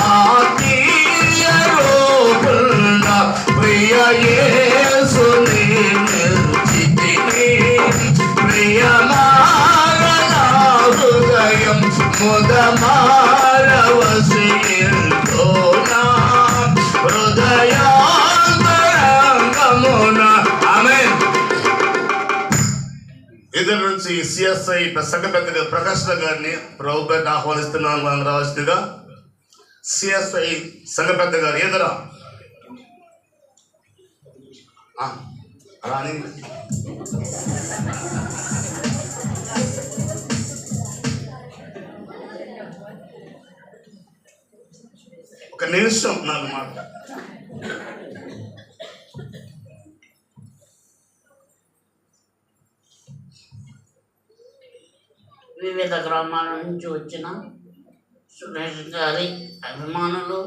ఆత్మీయ రూపంన ప్రియ యేసుని నిలిచితిని ప్రియమాగన హృదయం ముదమారవశీల్తోనా హృదయాంతరంగమున. ఆమేన్. ఇద్దరు నుంచి సిఎస్ఐ సంఘ పెద్దగా ప్రకాష్ గారిని ప్రభుపేట ఆహ్వానిస్తున్నాను. మనం రావాల్సిందిగా సిఎస్ఐ సంఘ పెద్ద గారు ఎదురా అలా అని ఒక నిమిషం నాకు మాట. వివిధ గ్రామాల నుంచి వచ్చిన సురేష్ గారి అభిమానులు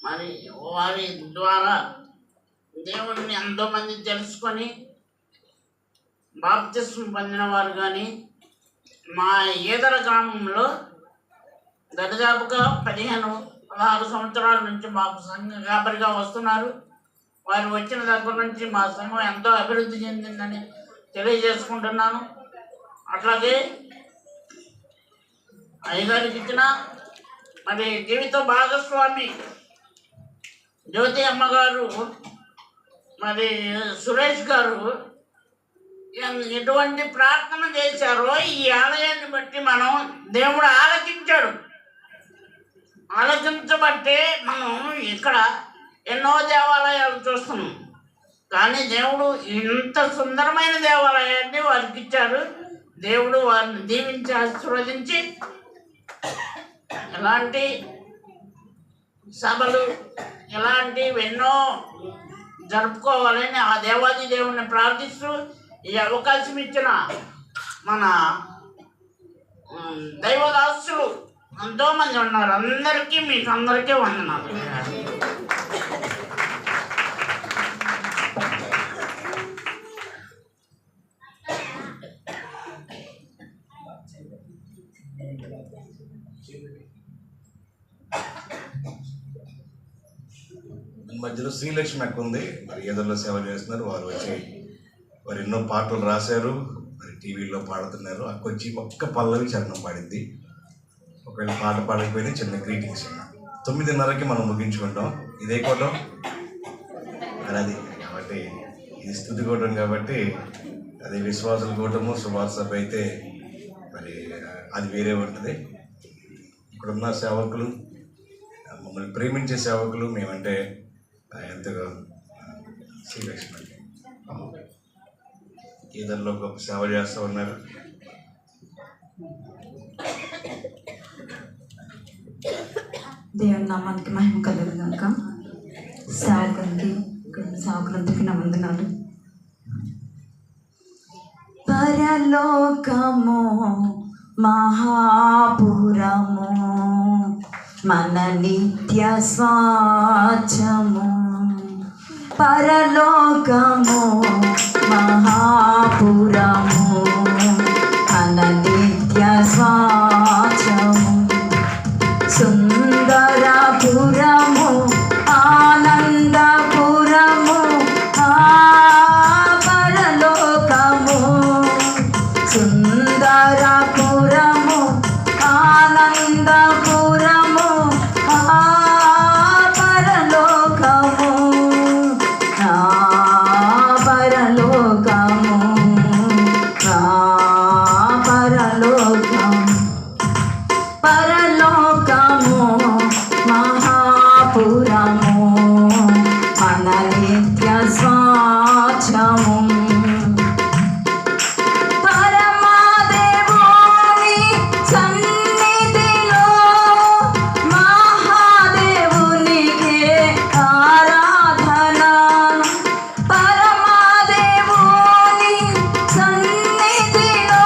మరి వారి ద్వారా దేవుణ్ణి ఎంతోమంది తెలుసుకొని బాప్తిస్మం పొందిన వారు కానీ మా ఈదర గ్రామంలో దరిదాపుగా 15-16 సంవత్సరాల నుంచి మాకు సంఘ కాపరిగా వస్తున్నారు. వారు వచ్చిన దగ్గర నుంచి మా సంఘం ఎంతో అభివృద్ధి చెందిందని తెలియజేసుకుంటున్నాను. అట్లాగే అయ్యగారికి ఇచ్చిన మరి జీవిత భాగస్వామి జ్యోతి అమ్మగారు, మరి సురేష్ గారు ఎటువంటి ప్రార్థన చేశారో ఈ ఆలయాన్ని బట్టి మనం దేవుడు ఆలకించాడు. ఆలకించబట్టే మనం ఇక్కడ ఎన్నో దేవాలయాలు చూస్తున్నాం. కానీ దేవుడు ఇంత సుందరమైన దేవాలయాన్ని వారికి ఇచ్చారు. దేవుడు వారిని దీవించి ఆశీర్వదించి ఎలాంటి సభలు ఇలాంటివి ఎన్నో జరుపుకోవాలని ఆ దేవాది దేవుడిని ప్రార్థిస్తూ ఈ అవకాశం ఇచ్చిన మన దైవదాసులు ఎంతోమంది ఉన్నారు. అందరికీ మీకు అందరికీ వందనాలు. మధ్యలో శ్రీలక్ష్మి అక్క ఉంది, మరి ఎదురులో సేవ చేస్తున్నారు. వారు వచ్చి వారు ఎన్నో పాటలు రాశారు, మరి టీవీలో పాడుతున్నారు. అక్క వచ్చి ఒక్క పల్లవి చరణం పాడింది. ఒకవేళ పాట పాడకపోయినా చిన్న గ్రీటింగ్స్ 9:30కి మనం ముగించుకుంటాం. ఇదే కూటం మరి అది కాబట్టి ఇది స్థుతి కూటం కాబట్టి అది విశ్వాసుల కూటము. సువార్త సభ అయితే మరి అది వేరే ఉంటుంది. ఇక్కడున్న సేవకులు, మమ్మల్ని ప్రేమించే సేవకులు, మేమంటే ఎంతగా శ్రీలక్ష్మి ఈదర్లో గొప్ప సేవ చేస్తూ ఉన్నారు. దేవుని నామానికి మహిమ కలుగుగాక. సేవకులకి, ఇక్కడ సేవకులందరికీ నా వందనాలు. పరలోకము మహాపురము మన నిత్య స్వాచ్ఛము. పరలోకము మహాపురము మన నిత్య స్వాచ్ఛము. సుందరపురము ఆనందపురము పరలోకము. సుందరపురము ఆనందపురము పరలోకము. పరలోకము పరలోకము. పరలోకము మహాపురము మన నిత్య స్వాచ్ఛము. పరమదేవుని సన్నిధిలో మహాదేవునికే ఆరాధన. పరమదేవుని సన్నిధిలో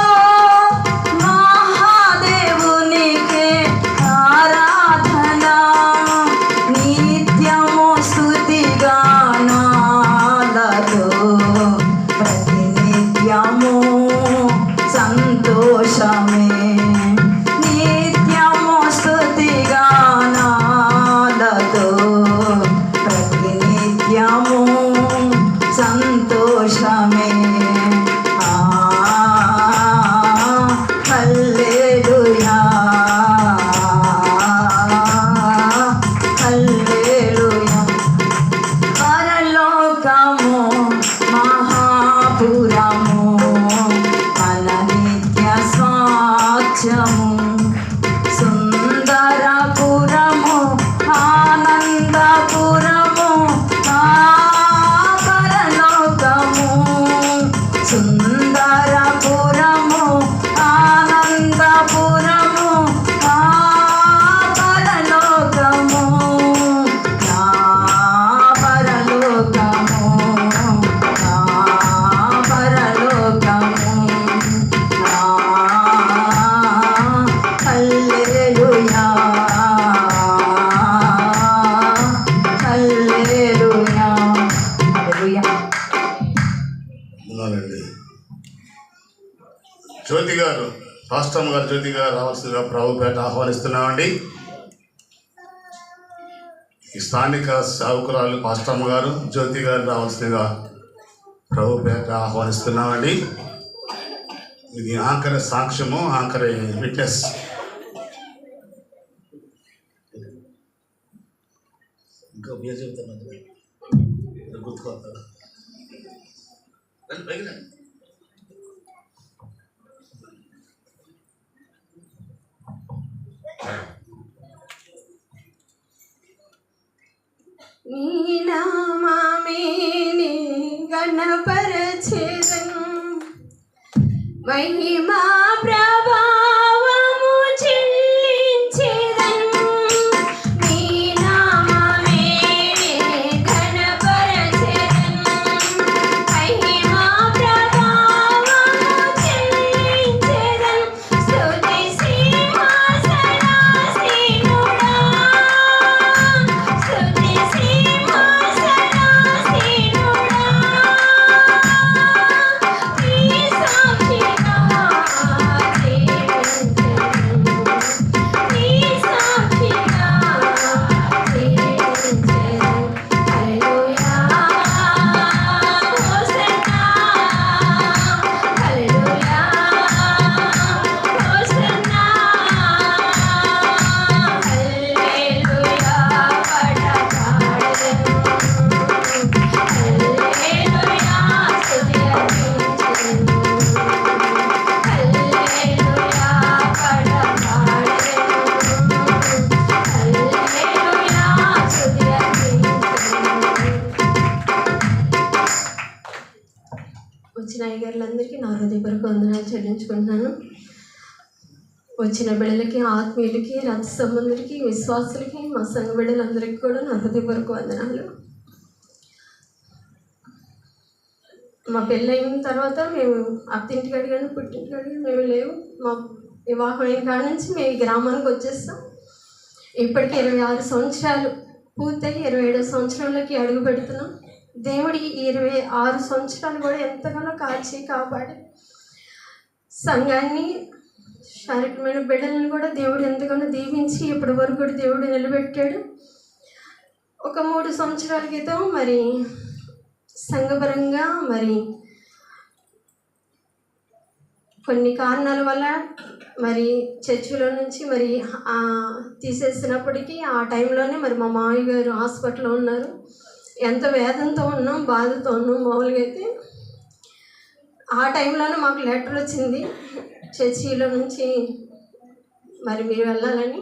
మహాదేవునికే ఆరాధన. నిత్యము స్తుతిగానాలతో ప్రతినిత్యము సంతోషమే. నిత్యము స్తుతిగానాలతో ప్రతినిత్యము సంతోషమే. హల్లెలూయా హల్లెలూయా. పరలోకము మహాపురము మన నిత్య స్వాచ్ఛము. సుందరపురము ఆనందపురము పరలోకము. సుందరపురము ఆనందపురము పరలోకము. పరలోకము పరలోకము. హల్లెలూయా హల్లెలూయా హల్లెలూయా. ఉన్నానండి. జ్యోతి గారు పాస్టర్ గారు జ్యోతిగా రావాల్సిందిగా ప్రభుపేట ఆహ్వానిస్తున్నామండి. ఈ స్థానిక సేవకురాలు పాస్టర్ గారు జ్యోతి గారు రావాల్సిందిగా ప్రభుపేట ఆహ్వానిస్తున్నామండి. ఇది ఆంకర సాక్ష్యము, ఆంకర విట్నెస్. ఇంకా బియ్య చెబుతాను గుర్తుకొస్తాను. నీ నామమే నీ గణపరచెదను, మహిమా ప్రభావము చెల్లించెదను. నీ నామమే నీ గణపరచెదను, మహిమా ప్రభావము చెల్లించెదను. స్తుతి సింహాసనాసీనుడా, స్తుతి సింహాసనాసీనుడా, నీ సాక్షిగా జీవించెదను, నీ సాక్షిగా జీవించెదను. హల్లెలూయా, హోసన్నా, హల్లెలూయా, హోసన్నా, హల్లెలూయా పాట పాడెదను, హల్లెలూయా స్తుతి అర్పించెదను, హల్లెలూయా పాట పాడెదను, హల్లెలూయా స్తుతి అర్పించెదను. వచ్చిన అయ్యగారులందరికీ నా హృదయపూర్వక వందనాలు చెల్లించుకుంటున్నాను. వచ్చిన బిడ్డలకి, ఆత్మీయులకి, రథ సంబంధులకి, విశ్వాసులకి, మా సంఘ బిడ్డలందరికీ కూడా నా హృదయపూర్వక వందనాలు. మా పెళ్ళయిన తర్వాత మేము అత్తింటికి అడిగాను, పుట్టింటికి అడిగాను, మేము లేవు. మా వివాహం అయిన కాడ నుంచి మేము ఈ గ్రామానికి వచ్చేస్తాం. ఇప్పటికి 26 సంవత్సరాలు పూర్తయి 27వ సంవత్సరంలోకి అడుగు పెడుతున్నాం. దేవుడి ఈ 26 సంవత్సరాలు కూడా ఎంతగానో కాచి కాపాడి సంఘాన్ని, శారీరకమైన బిడ్డలను కూడా దేవుడు ఎంతగానో దీవించి ఇప్పటి వరకు కూడా దేవుడు నిలబెట్టాడు. ఒక 3 సంవత్సరాల క్రితం మరి సంఘపరంగా మరి కొన్ని కారణాల వల్ల మరి చర్చిలో నుంచి మరి తీసేసినప్పటికీ ఆ టైంలోనే మరి మా మామయ్య గారు హాస్పిటల్లో ఉన్నారు. ఎంత వేదంతో ఉన్నాం, బాధతో ఉన్నాం. మామూలుగా అయితే ఆ టైంలోనే మాకు లెటర్ వచ్చింది చర్చిలో నుంచి మరి మీరు వెళ్ళాలని.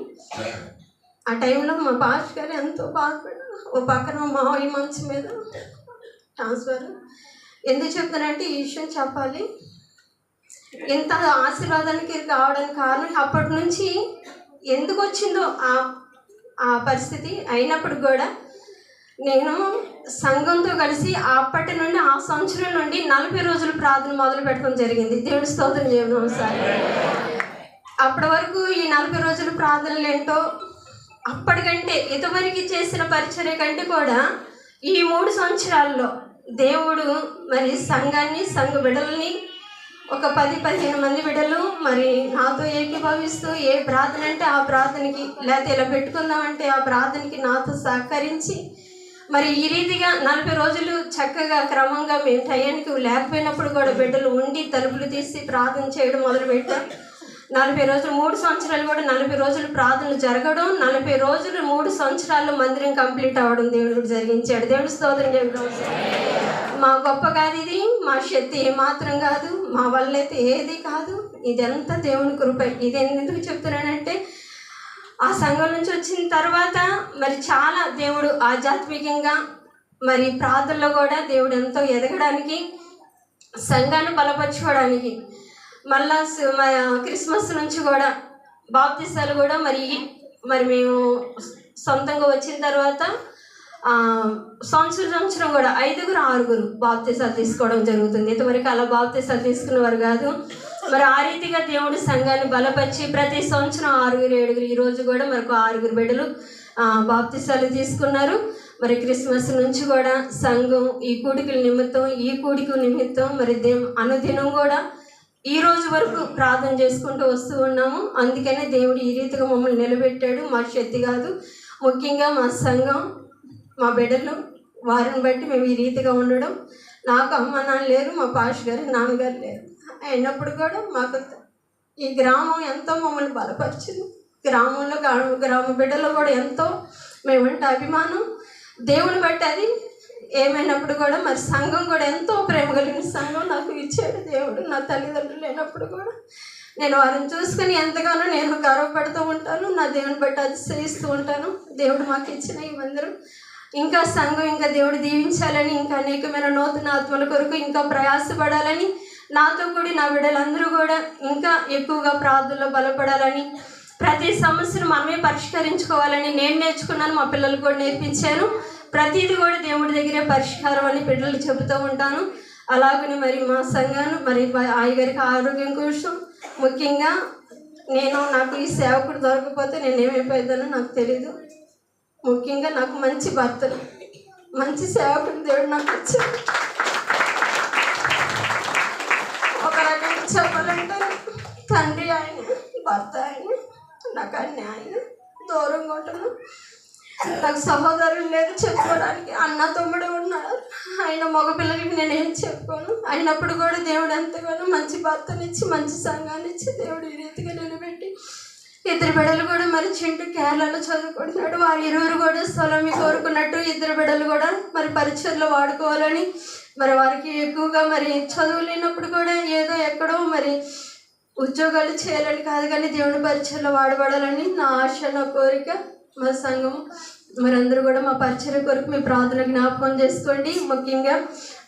ఆ టైంలో మా పాస్టర్ గారు ఎంతో బాధపడ్డారు. ఓ పక్కన మా మామయ్య మంచం మీద ట్రాన్స్ఫర్. ఎందుకు చెప్తానంటే ఈ విషయం చెప్పాలి. ఇంత ఆశీర్వాదానికి రావడానికి కారణం అప్పటి నుంచి ఎందుకు వచ్చిందో ఆ పరిస్థితి అయినప్పుడు కూడా నేను సంఘంతో కలిసి అప్పటి నుండి ఆ సంవత్సరం నుండి 40 రోజులు ప్రార్థన మొదలు పెట్టడం జరిగింది. దేవుడి స్తోత్రం చేయడం సార్. అప్పటి వరకు ఈ 40 రోజులు ప్రార్థనలు ఏంటో అప్పటికంటే ఇదివరకు చేసిన పరిచర్య కంటే కూడా ఈ 3 సంవత్సరాల్లో దేవుడు మరి సంఘాన్ని, సంఘ బిడ్డల్ని ఒక 10-15 మంది బిడ్డలు మరి నాతో ఏకీభవిస్తూ ఏ ప్రార్థన అంటే ఆ ప్రార్థనకి, లేకపోతే ఇలా పెట్టుకుందామంటే ఆ ప్రార్థనకి నాతో సహకరించి మరి ఈ రీతిగా 40 రోజులు చక్కగా క్రమంగా మేము టయానికి లేకపోయినప్పుడు కూడా బిడ్డలు ఉండి తలుపులు తీసి ప్రార్థన చేయడం మొదలుపెట్టాం. 40 రోజులు 3 సంవత్సరాలు కూడా 40 రోజులు ప్రార్థనలు జరగడం, 40 రోజులు 3 సంవత్సరాల్లో మందిరం కంప్లీట్ అవ్వడం దేవుడు జరిగించాడు. దేవుడు స్తోత్రం చెప్పడం. మా గొప్ప కాదు ఇది, మా శక్తి ఏమాత్రం కాదు, మా వల్ల అయితే ఏది కాదు. ఇదంతా దేవుని కృప. ఇది ఎందుకు చెప్తున్నానంటే ఆ సంఘం నుంచి వచ్చిన తర్వాత మరి చాలా దేవుడు ఆధ్యాత్మికంగా మరి ప్రార్థనలో కూడా దేవుడు ఎంతో ఎదగడానికి, సంఘాన్ని బలపరచుకోవడానికి, మళ్ళా క్రిస్మస్ నుంచి కూడా బాప్తిసాలు కూడా మరి మేము సొంతంగా వచ్చిన తర్వాత సంవత్సరం కూడా 5-6 బాప్తిసాలు తీసుకోవడం జరుగుతుంది. ఇంతవరకు అలా బాప్తిసాలు తీసుకునేవారు కాదు. మరి ఆ రీతిగా దేవుడు సంఘాన్ని బలపరిచి ప్రతి సంవత్సరం 6-7 ఈ రోజు కూడా మనకు 6 బిడ్డలు బాప్తిసాలు తీసుకున్నారు. మరి క్రిస్మస్ నుంచి కూడా సంఘం ఈ కూడికల నిమిత్తం మరి అనుదినం కూడా ఈ రోజు వరకు ప్రార్థన చేసుకుంటూ వస్తూ ఉన్నాము. అందుకనే దేవుడు ఈ రీతిగా మమ్మల్ని నిలబెట్టాడు. మా శక్తి కాదు, ముఖ్యంగా మా సంఘం, మా బిడ్డలు, వారిని బట్టి మేము ఈ రీతిగా ఉండడం. నాకు అమ్మ నాన్న లేరు, మా పాష్ గారు నాన్నగారు లేరు. అయినప్పుడు కూడా మాకు ఈ గ్రామం ఎంతో మమ్మల్ని బలపరిచింది. గ్రామంలో గ్రామ బిడ్డలు కూడా ఎంతో మేమంటే అభిమానం. దేవుని బట్టి అది ఏమైనప్పుడు కూడా మరి సంఘం కూడా ఎంతో ప్రేమ కలిగిన సంఘం నాకు ఇచ్చాడు దేవుడు. నా తల్లిదండ్రులు లేనప్పుడు కూడా నేను వారిని చూసుకుని ఎంతగానో నేను గర్వపడుతూ ఉంటాను. నా దేవుని బట్టి అతిశయిస్తూ ఉంటాను. దేవుడు మాకు ఇచ్చిన ఈ మందిరం ఇంకా సంఘం ఇంకా దేవుడు దీవించాలని, ఇంకా అనేకమైన నూతన ఆత్మల కొరకు ఇంకా ప్రయాసపడాలని, నాతో కూడి నా బిడ్డలందరూ కూడా ఇంకా ఎక్కువగా ప్రార్థనలో బలపడాలని, ప్రతి సమస్యను మనమే పరిష్కరించుకోవాలని నేను నేర్చుకున్నాను. మా పిల్లలు కూడా నేర్పించాను. ప్రతిదీ కూడా దేవుడి దగ్గరే పరిష్కారం అని బిడ్డలు చెబుతూ ఉంటాను. అలాగని మరి మా సంఘాన్ని మరి ఆయగారికి ఆరోగ్యం కోసం ముఖ్యంగా నాకు ఈ సేవకుడు దొరకకపోతే నేనేమైపోయేదానో నాకు తెలీదు. ముఖ్యంగా నాకు మంచి భర్తను, మంచి సేవకుడు దేవుడు నాకు ఇచ్చాడు. ఒక రకంగా చెప్పాలంటే తండ్రి ఆయన, భర్త ఆయన, నాకు అన్నీ ఆయన. దూరంగా ఉంటున్నాను. నాకు సహోదరులు లేదు చెప్పుకోవడానికి. అన్న తమ్ముడు ఉన్నాడు. ఆయన మగపిల్లలకి నేనేం చెప్పుకోను. అయినప్పుడు కూడా దేవుడు ఎంతగానో మంచి భర్తనిచ్చి, మంచి సంఘాన్ని ఇచ్చి దేవుడు ఈ రీతిగా నిలబెట్టి, ఇద్దరు బిడ్డలు కూడా మరి చింటూ కేరళలో చదువుకుంటున్నాడు. వారి ఇరువురు కూడా స్థలమి కోరుకున్నట్టు ఇద్దరు బిడ్డలు కూడా మరి పరిచయలో వాడుకోవాలని, మరి వారికి ఎక్కువగా మరి చదువు లేనప్పుడు కూడా ఏదో ఎక్కడో మరి ఉద్యోగాలు చేయాలని కాదు, కానీ దేవుని పరిచయలో వాడబడాలని నా ఆశ, నా కోరిక. మా సంఘం మరి అందరూ కూడా మా పరిచయ కొరకు మీ ప్రార్థన జ్ఞాపకం చేసుకోండి. ముఖ్యంగా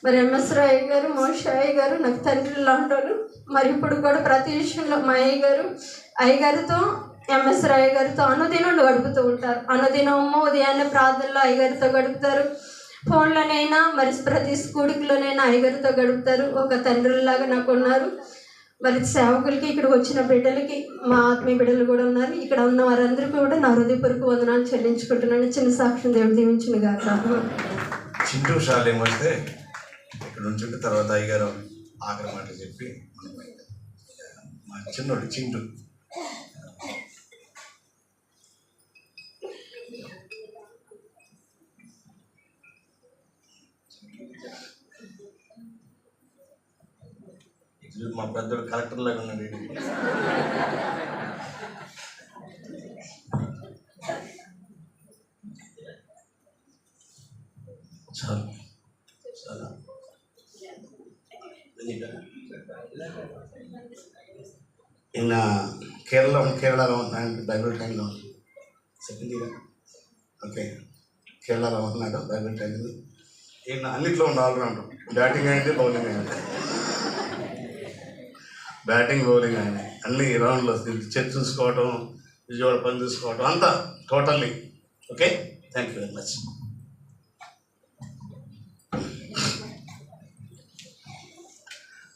మరి ఎంఎస్ రాయ్ గారు, మోషాయ్య గారు నాకు తండ్రి లాంటి వాళ్ళు. మరి ఇప్పుడు కూడా ప్రతి విషయంలో మా అయ్యగారితో ఎంఎస్ రాయ్ గారితో అనుదినం గడుపుతూ ఉంటారు. అనుదినము ఉదయాన్నే ప్రార్థనలో అయ్యగారితో గడుపుతారు. ఫోన్లోనైనా మరి ప్రతి స్కూడికిలోనైనా అయ్యగారితో గడుపుతారు. ఒక తండ్రిలాగా నాకు ఉన్నారు. మరి సేవకులకి, ఇక్కడ వచ్చిన బిడ్డలకి, మా ఆత్మీయ బిడ్డలు కూడా ఉన్నారు. ఇక్కడ ఉన్న వారందరికీ కూడా నా హృదయపూర్వక వందనాలు చెల్లించుకుంటున్నాను. చిన్న సాక్ష్యం దేవుడు దీవించును గాక. చింటూ షాలేం వస్తే ఇక్కడ నుంచి తర్వాత అయ్యగారు ఆఖరి మాటలు చెప్పి మా చిన్నోడు చింటూ మా పెద్దోడు కలెక్టర్ లాగా ఉన్నాడు. చాలు చాలా ఈయన కేరళలో ఉన్నాడు. బైబిల్ టైంలో సెకండ్ ఇయర్. ఓకే, కేరళలో ఉంటున్నాడు బైబిల్ టైంలో. ఈయన అన్నిట్లో ఉన్న ఆల్రౌండర్. బ్యాటింగ్ అయితే బౌలింగ్ అయింది, బ్యాటింగ్ బౌలింగ్ ఆయన అన్ని రౌండ్లో చెక్ చూసుకోవటం, విజయవాడ పని చూసుకోవటం అంతా totally. Okay, thank you very much.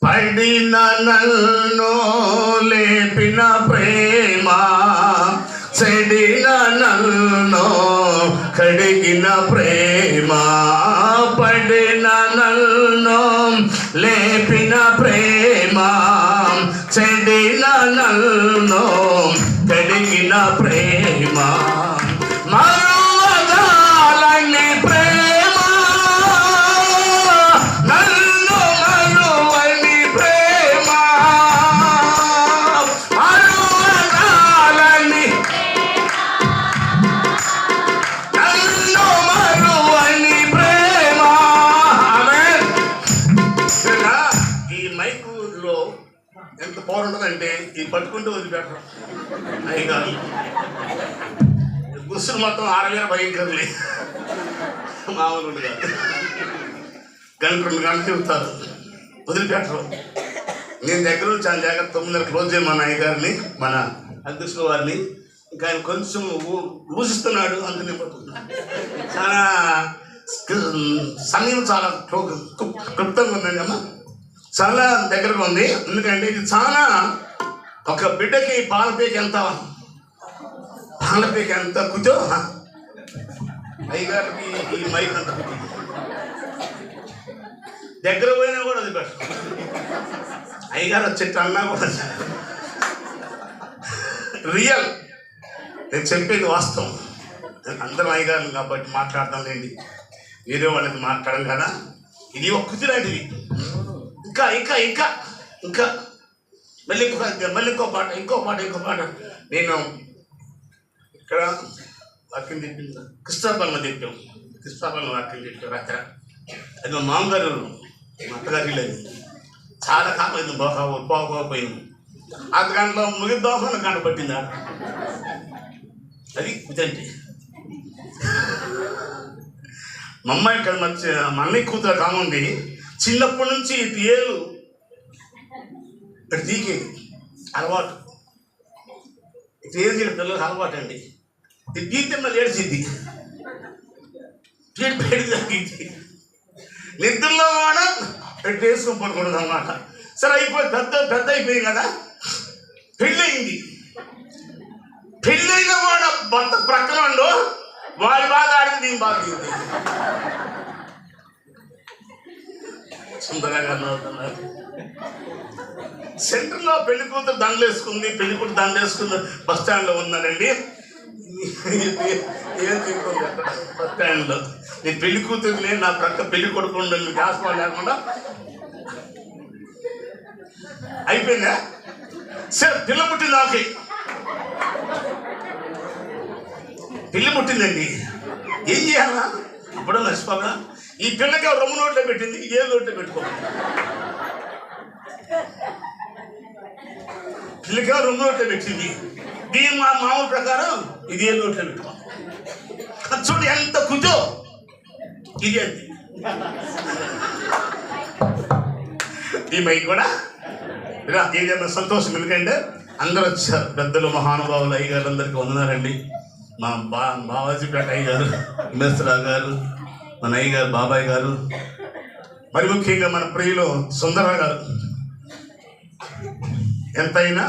పడిన నన్ను లేపిన ప్రేమ, చెడిన నన్ను కడిగిన ప్రేమ, పడిన నన్ను లేపిన ప్రేమ, చెడిన నన్ను కడిగిన ప్రేమ, మరువజాలని ప్రేమ, నన్ను మరువని ప్రేమ, మరువజాలని నన్ను మరువని ప్రేమ. ఆమేన్. ఈ మైకులో ఎంత పవర్ ఉంటుందంటే ఇది పట్టుకుంటూ వదిలిపెట్టరు అయ్యగారు. గుస్సులు మొత్తం 6,000 భయంకరులే, మామూలు కాదు. గంట 2 గంటలు చెబుతారు, వదిలిపెట్టరు. నేను దగ్గర చాలా జాగ్రత్త 9:30 క్లోజ్ చేయమన్న అయ్యగారిని, మన అధ్యక్షుల వారిని. ఇంకా ఆయన కొంచెం ఊసిస్తున్నాడు, అందుకని పట్టుకున్నాను. చాలా సమయం చాలా క్లుప్తంగా ఉందండి అమ్మ, చాలా దగ్గరగా ఉంది. ఎందుకంటే ఇది చాలా ఒక బిడ్డకి పాలపేకి ఎంత కూర్చో అయ్యగారికి ఈ మైక్ అంత దగ్గర పోయినా కూడా అది బెటర్. అయ్యగారు వచ్చేట్టు అన్నా కూడా రియల్. నేను చెప్పేది వాస్తవం. అందరం అయ్యగారు కాబట్టి మాట్లాడతాం లేండి, వేరే వాళ్ళకి మాట్లాడడం కదా. ఇది ఒక కుది లాంటిది. ఇంకా ఇంకా ఇంకా ఇంకా మళ్ళీ ఇంకో పాట. నేను ఇక్కడ వాక్యం చెప్పింది కృష్ణాపల్లిలో చెప్పాం. కృష్ణాపల్లిలో వాక్యం చెప్పాం రాత్రి. అది మా మామగారు మా అత్తగారి లేదు. చాలా కాలం అయింది, పోకపోయింది. అర్ధ గంటలో ముగిద్దామని గంట పట్టిందా. అది కుదండి. మా అమ్మాయి ఇక్కడ మంచి మా అన్నయ్య కూతురు కాముంది. చిన్నప్పటి నుంచి ఇటు ఏళ్ళు ఇక్కడ తీకేది అలవాటు. ఇటు ఏది పిల్లలకు అలవాటు అండి. ఇది తీస్తే మళ్ళీ ఏడ్చిద్ది, పేరు తగ్గింది. నిద్రలో కూడా ఇటు వేసుకొని పడుకుంటుంది అన్నమాట. సరే అయిపోయి పెద్ద అయిపోయింది కదా, పెళ్ళయింది. పెళ్ళైనా కూడా భర్త ప్రక్కన ఉండు, వాడి బాధ ఆడితే దీని బాధ దిగుతుంది. సుందరంగా అవుతున్నారు. సెంటర్లో పెళ్లి కూతురు దండలు వేసుకుంది, పెళ్లి కూతురు దండలు వేసుకుంది. బస్ స్టాండ్లో ఉన్నానండి. ఏం చెప్తుంది అక్కడ బస్ స్టాండ్లో? నేను పెళ్లి కూతురుని నా ప్రక్క పెళ్లి కొడుకు ఉండాలి, గ్యాస్ వాళ్ళు లేకుండా అయిపోయిందా? సరే పిల్ల పుట్టింది, నాకు పిల్లి పుట్టిందండి. ఏం చేయాలా? ఇప్పుడు మర్చిపోగా ఈ పిల్లకి రొమ్ము నోట్లో పెట్టింది, ఏ నోట్లో పెట్టుకో. పిల్లకి రొమ్ము నోట్లో పెట్టింది. దీని మా మామూలు ప్రకారం ఇది ఏ నోట్లో పెట్టుకో. చూడు ఎంత కుజో ఇది అంతే. ఈ మైక్ కూడా ఏదైనా సంతోషం. ఎందుకంటే అందరూ వచ్చారు, పెద్దలు మహానుభావులు, అయ్యగారు అందరికీ వందనాలండి. మా బావాజీపేట అయ్యగారు, మేస్త్రావు గారు, మన అయ్యగారు బాబాయ్ గారు, మరి ముఖ్యంగా మన ప్రియులు సుందరరావు గారు. ఎంతైనా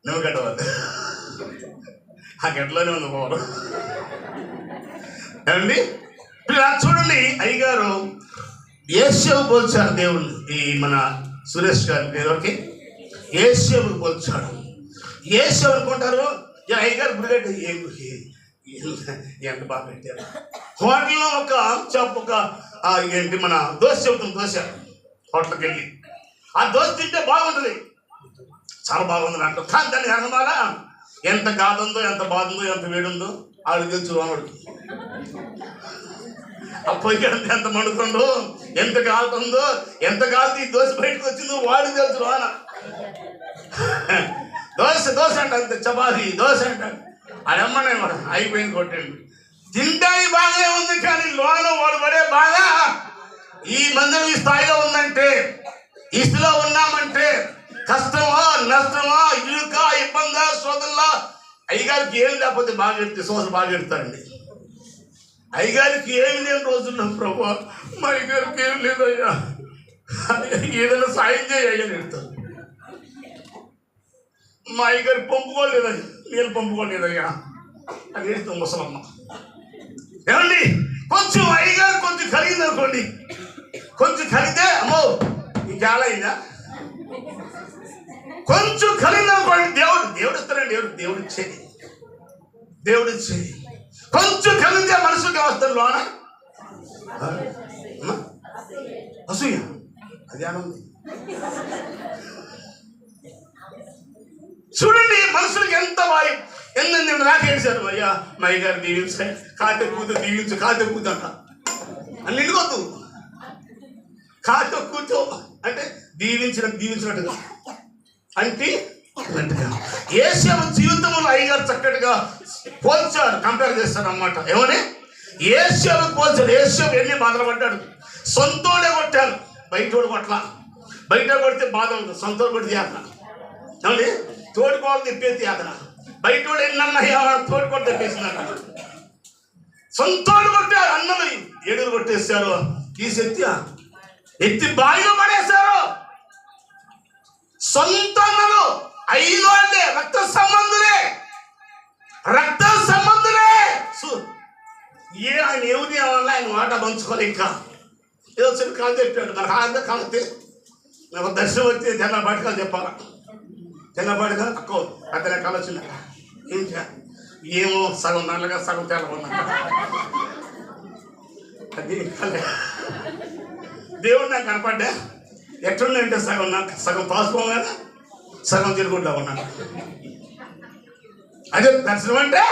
నువ్వు గడ్డవాలి, ఆ గడ్డలోనే ఉంది పోవడం ఏమండి. చూడండి, అయ్యగారు యేషవు పోల్చారు దేవుణ్ణి. ఈ మన సురేష్ గారి ఎవరికి యేషవుకి పోల్చాడు. యేషవు అనుకుంటారు, అయ్యగారు గుడిగడ్డ ఎంత బాగా పెట్టారు. హోటల్లో ఒక ఏంటి మన దోశ చెబుతుంది. దోశ హోటల్కి వెళ్ళి ఆ దోశ తింటే బాగుంటుంది, చాలా బాగుంది అంటారు. కానీ దాన్ని అనమాల ఎంత గాదుందో, ఎంత బాధ ఉందో, ఎంత వేడుందో ఆవిడ తెలుసు. వాడికి ఆ పొయ్యి ఎంత మండుతుందో, ఎంత కాలుతుందో, ఎంత కాలుతూ ఈ దోశ బయటకు వచ్చిందో వాడికి తెలుసు. వాన దోశ అంట, అంతే చపాతి దోశ అంట. అడమ్మనే వాడు అయిపోయింది, కొట్టండి. తింటానికి బాగానే ఉంది, కానీ లోన వాడు పడే బాగా ఈ మందిరం ఈ స్థాయిలో ఉందంటే, ఈ స్థితిలో ఉన్నామంటే కష్టమా, నష్టమా, ఇరుక, ఇబ్బందా, శోధనలా. అయ్యగారికి ఏం లేకపోతే బాగా ఎడితే సోదరు బాగా ఎడతారండి. అయ్యగారికి ఏమి లేని రోజుల్లో ప్రభు మా అయ్యగారికి ఏం లేదయ్యా, ఏదైనా సాయం చేయ ఎడతారు. మా అయ్యగారు పంపుకోలేదయ్యా, నేను పంపుకోలేదయ్యా అని ఏడుతాం ముసలమ్మ. ఏమండి, కొంచెం అయ్యగారు కొంచెం ఖరీదు అనుకోండి, కొంచెం ఖరీదే అమ్మో నీకు ఎలా అయిందా, కొంచెం ఖరీదు అనుకోండి, దేవుడు ఇస్తారండి. దేవుడు ఇచ్చేది, దేవుడు ఇచ్చేది. కొంచెం ఖరీదే మనసుకి వస్తారు లోన అసూయ, అది ఆనందం. చూడండి మనుషులకి ఎంత భయం. ఎన్ని రాకేశారు, అయ్యా మా అయ్యగారు దీవించే కాతే కూతు దీవించు, కాతే కూతు అంట అని నిలువద్దు. కాతే కూతు అంటే దీవించినట్టుగా అంటే అన్నట్టుగా. యేషవు జీవితంలో అయ్యగారు చక్కటిగా పోల్చారు, కంపేర్ చేస్తారు అన్నమాట. ఏమని యేషవు పోల్చాడు. యేషవు ఎన్ని బాధలు పడ్డాడు. సొంతోడే కొట్టారు, బయటోడు కొట్ల. బయట కొడితే బాధ ఉంటుంది, సొంతోడు కొడితే యాతన. ఏమండి, తోడుకోవాలి తెప్పేసి యాతన. బయటోడు ఎన్నయ్యా తోడుకోడు తెప్పేసిందట. సొంతోడు కొట్టారు, అన్నలు 7 కొట్టేశారు. తీసి ఎత్తి బావిలో పడేశారు. సొంత అన్నలు 5 వాళ్ళే, రక్త సంబంధులే. ఆయన ఎవరి వల్ల ఆయన మాట పంచుకోలే. ఇంకా ఏదో చిన్న కాలు చెప్పాడు. మనకు ఆనంద కాలితే నాకు దర్శనం వచ్చి జనాబాటి కాలు చెప్పాలా. జనాబాటి కాదు అక్కో పెద్ద కాలు వచ్చింది. ఏమో సగం నల్లగా సగం తెల్లగా ఉన్నా. అది దేవుడు నాకు కనపడ్డా. ఎట్లున్నాయంటే సగం పాసుకోగా సగం తిరుగుంటా ఉన్నాను. అదే దర్శనం అంటే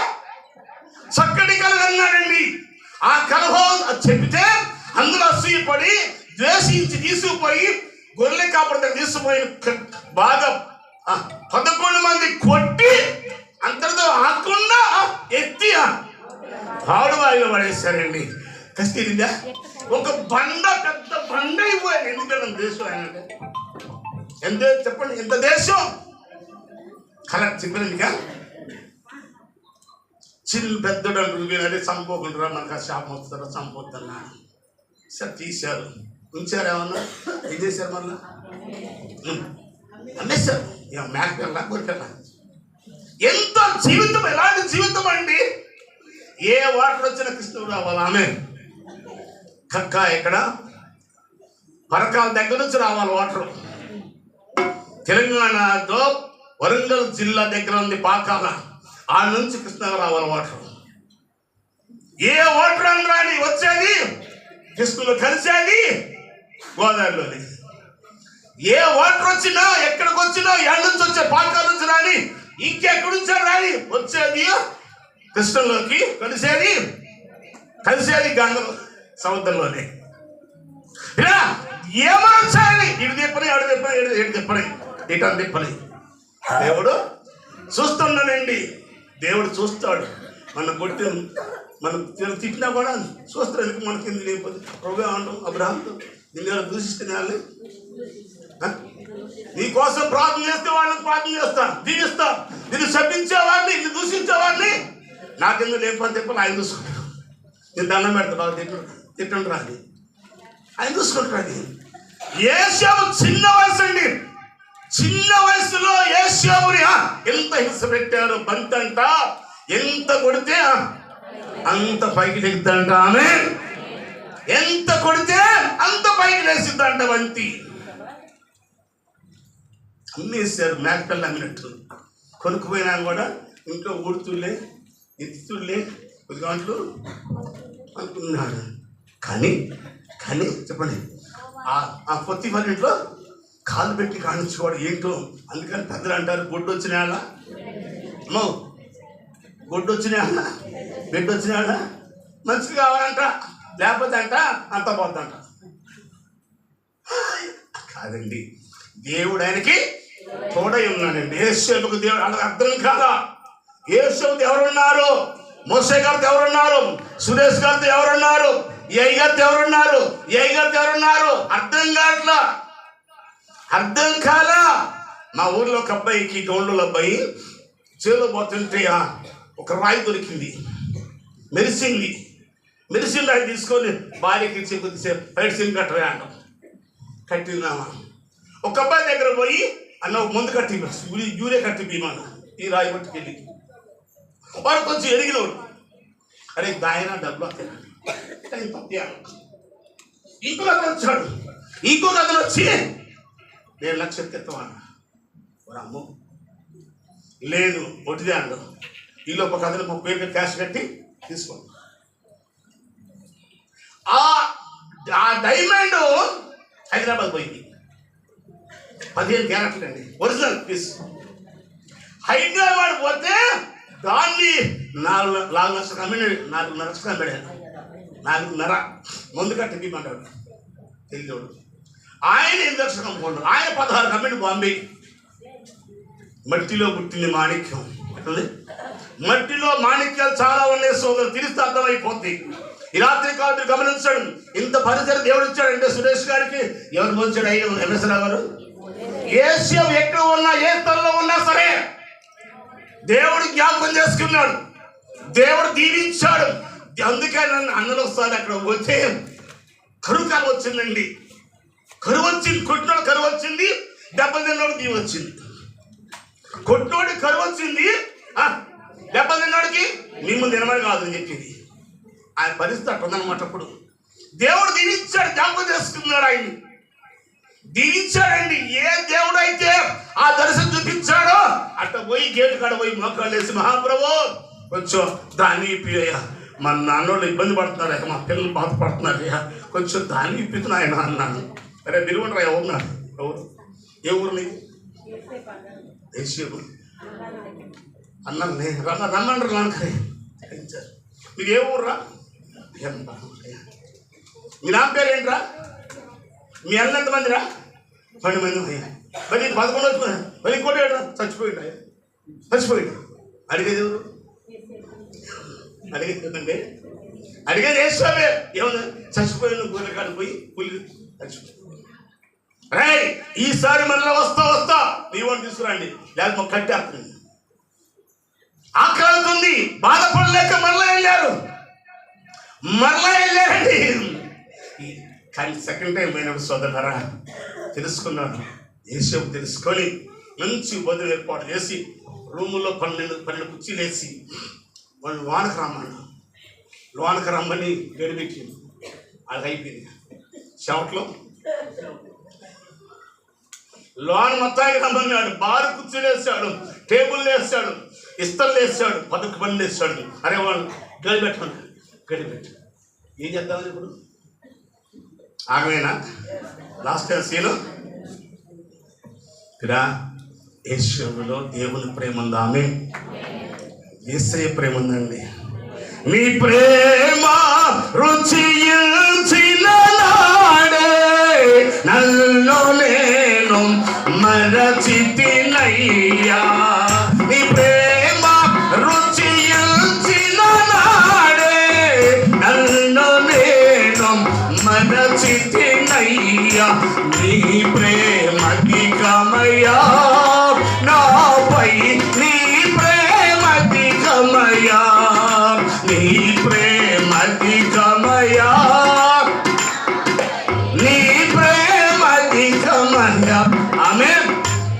చక్కటి కళ అన్నాడండి. ఆ కలహో చెబితే అందులో అసూయపడి ద్వేషించి తీసుకుపోయి గొర్రెల కాపురం తీసుకుపోయి బాగా 11 మంది కొట్టి అంతటితో ఆకుండా ఎత్తి పాడువాయిలో పడేశారండి. కస్తీరిందా ఒక బండ, పెద్ద బండ అయిపోయాను. ఎందుకంటే దేశం ఆయన ఎంత చెప్పండి, ఎంత దేశం కల చెప్పినందుక చిన్న పెద్దడు అంటారు. చంపుకుంటారా, మనకు ఆ శాపం వస్తారా, చంపొద్దన్నా. సార్ తీశారు, ఉంచారు. ఏమన్నా ఏం చేశారు? మళ్ళా అమ్మేశారు. మేకపిల్ల గొరికెళ్ళ. ఎంత జీవితం, ఎలాంటి జీవితం అండి. ఏ వాటర్ వచ్చిన కృష్ణుడు రావాలి. ఆమె కక్క ఇక్కడ పరకాల దగ్గర నుంచి రావాలి వాటర్. తెలంగాణలో వరంగల్ జిల్లా దగ్గర ఉంది పాకాల. ఆ నుంచి కృష్ణగా రావాలి వాటర్. ఏ వాటర్ అని రాని వచ్చేది కృష్ణలో కలిసేది గోదావరిలోని. ఏ వాటర్ వచ్చినా ఎక్కడికి వచ్చినా ఎండ నుంచి వచ్చే పాకాల నుంచి రాని, ఇంకెక్కడి నుంచి రాని వచ్చేది కృష్ణలోకి కలిసేది గంగ సముద్రంలోనే. ఇలా ఏమైనా చేయాలి. ఇటు తిప్పని, అడు తిప్పని, ఎటు తిప్పని, ఇటు తిప్పని. దేవుడు చూస్తున్నాడండి. దేవుడు చూస్తాడు. మన కొట్టి మనం తిట్టినా కూడా చూస్తాడు. ఎందుకు మన కింద లేకపోతే ప్రభు అంటాం అబ్రహాంతో, నిన్ను దూషిస్తే వాళ్ళు నీ కోసం ప్రార్థన చేస్తే వాళ్ళకి ప్రార్థన చేస్తాను, దీవిస్తా. నిన్ను శపించేవాడిని, నిన్ను దూషించేవాడిని నా కింద లేకపోతే తిప్పని ఆయన చూసుకుంటాడు. నేను దండం పెడతాను, తిట్టండి రాని ఆయన చూసుకుంటాడు. యేషావు చిన్న వయసు అండి. చిన్న వయసులో యేషావుని ఎంత హింస పెట్టారు. బంతంట ఎంత కొడితే అంత పైకి లేద్దంట. ఆమె ఎంత కొడితే అంత పైకి లేసిద్దంట. బంతి అమ్మేశారు. మేకపిల్ల అమ్మినట్టు కొనుక్కుపోయినా కూడా ఇంట్లో ఊడుతులే ఎత్తులే కొద్ది గంటలు అనుకున్నాడు. కానీ చెప్పండి, ఆ పొత్తి వాళ్ళ ఇంట్లో కాలు పెట్టి కానించుకోవడం ఏంటో. అందుకని పెద్దలు అంటారు గుడ్డు వచ్చిన వాళ్ళ అమ్మో, గుడ్డు వచ్చిన వాళ్ళ, బిడ్డ వచ్చిన వాళ్ళ మంచిగా కావాలంట, లేకపోతే అంట అంత పోద్దంట. కాదండి, దేవుడు ఆయనకి తోడై ఉన్నాడండి. యేషువుకు దేవుడు వాళ్ళకి అర్థం కాదా. యేషువుకు ఎవరున్నారు? మోసే గారితో ఎవరున్నారు? సురేష్ గారితో ఎవరున్నారు? ఈ అయ్యగారితో ఎవరున్నారు? ఈ అయ్యగారితో ఎవరున్నారు? అర్థం కాలా. మా ఊర్లో ఒక అబ్బాయికి, గౌండ్ల అబ్బాయి చేలో పోతుంటే ఒక రాయి దొరికింది. మెరిసింది రాయి తీసుకొని భార్యకి ఇచ్చి కొద్దిసేపు బయట సిమ్ కట్టవే అంటాం. కట్టిందామా. ఒక అబ్బాయి దగ్గర పోయి అన్న ముందు కట్టి యూరియా కట్టి బీమాను ఈ రాయి పట్టుకెళ్ళి వాడు కొంచెం ఎరిగినోడు. అరే దాయన డబ్బులు వస్తాను. ఇంకొక అతను వచ్చాడు. ఇంకొక అతను వచ్చి 1.5 లక్షలు ఎత్తమన్నా. అమ్మో లేదు ఒట్టిదే అండు. ఈలోపు ఒక అతను 30,000 క్యాష్ కట్టి తీసుకో. ఆ డైమండ్ హైదరాబాద్ పోయింది. 15 క్యారెట్లు అండి, ఒరిజినల్ పీస్. హైదరాబాద్ పోతే దాన్ని 4 లక్షలు అమ్మిన, 4.5 లక్షలు అమ్మాడు. 4.5 ముందు కట్టి ఇవ్వమంటాడు తెలియదు. ఆయన 8 లక్షలు అమ్ముకోండు. ఆయన 16 అమ్మిండు బాంబే. మట్టిలో పుట్టింది మాణిక్యం. మట్టిలో మాణిక్యాలు చాలా ఉన్నాయి సోదరు, తిరిస్తే అర్థమైపోద్ది. ఈ రాత్రి కాదు గమనించడం. ఇంత పరిసర దేవుడు ఇచ్చాడంటే సురేష్ గారికి ఎవరు మోసాడు? అయిన ఎంఎస్ రావు గారు. యేషావు ఎక్కడ ఉన్నా, ఏ స్థలంలో ఉన్నా సరే దేవుడు జ్ఞాపకం చేసుకున్నాడు, దేవుడు దీవించాడు. అందుకే నన్ను అన్నలు వస్తాడు. అక్కడ వచ్చే కరువు కాలం వచ్చిందండి. కరువు వచ్చింది, కొట్టినోడు కరువు వచ్చింది, దెబ్బలు తిన్నోడు దీవి వచ్చింది. కొట్టినోడికి కరువు వచ్చింది, దెబ్బలు తిన్నోడికి మిమ్మల్ని తినమని కాదు అని చెప్పింది. ఆయన పరిస్థితి అట్లా ఉందన్నమాట. అప్పుడు దేవుడు దీవించాడు, జ్ఞాపకం చేసుకున్నాడు. ఆయన్ని దీవించాడండి. ఏ దేవుడు అయితే ఆ దర్శనం చూపించాడో అట్ట పోయి గేటు కాడ పోయి మోకాళ్ళు వేసి, మహాప్రభు కొంచెం దాన్ని ఇప్పియ్యా, మా నాన్నోళ్ళు ఇబ్బంది పడుతున్నారు, మా పిల్లలు బాధపడుతున్నారు, కొంచెం దాన్ని ఇప్పితున్నా ఆయన అన్నాను. అరే నిలువంటారా ఎవరున్నారు? ఎవరు? ఏ ఊరు నీది? అన్నాను నేను రమ్మంటారు నాన్నకరే. మీరు ఏ ఊర్రా? మీ నాన్న పేరు ఏంట్రా? మీ అన్న ఎంతమందిరా? 10 మంది. మరి 11 వచ్చిపోయా, మరి ఇంకోటి చచ్చిపోయిందా? చచ్చిపోయింది. అడిగేది ఎవరు? అడిగేది అడిగేది వేసుకోవే. ఏమన్నా చచ్చిపోయిన గోలకాడికి పోయి పులి చచ్చిపోయి, రే ఈసారి మళ్ళీ వస్తా నీ వాడిని తీసుకురండి, లేకపోతే కట్టేస్తుంది. ఆకలితుంది, బాధపడలేక మరలా వెళ్ళారండి. కానీ సెకండ్ టైం పోయినప్పుడు సోదరులారా తెలుసుకున్నాడు. యేసేపు తెలుసుకొని మంచి బదులు ఏర్పాటు చేసి రూముల్లో 12 కుర్చీలు వేసి వాళ్ళు లోనకు రమ్మని గడిపెట్టింది. అది అయిపోయింది. చెవట్లో లోన్ మొత్తానికి రమ్మన్నాడు. బారు కుర్చీలు వేస్తాడు, టేబుల్ వేస్తాడు, ఇస్తలు వేస్తాడు, 10 బండ్లు వేస్తాడు. అరే వాళ్ళు గడిపెట్టు. ఏం చేద్దామని ఇప్పుడు ఆగమేనా? లాస్ట్ సీను ఇక్కడ యేసులో దేవుని ప్రేమ ఉంది. ఆమె యేసయ్య ప్రేమ ఉందండి. నీ ప్రేమ రుచియించిన నాడే నన్ను నేను మరచితినయ్యా. నీ ప్రేమ రుచియించిన నాడే నన్ను నేను మరచితినయ్యా. నీ ప్రేమధికమయ్యా నాపై, నీ ప్రేమధికమయ్యా, నీ ప్రేమధికమయ్యా, నీ ప్రేమధికమయ్యా. ఆమె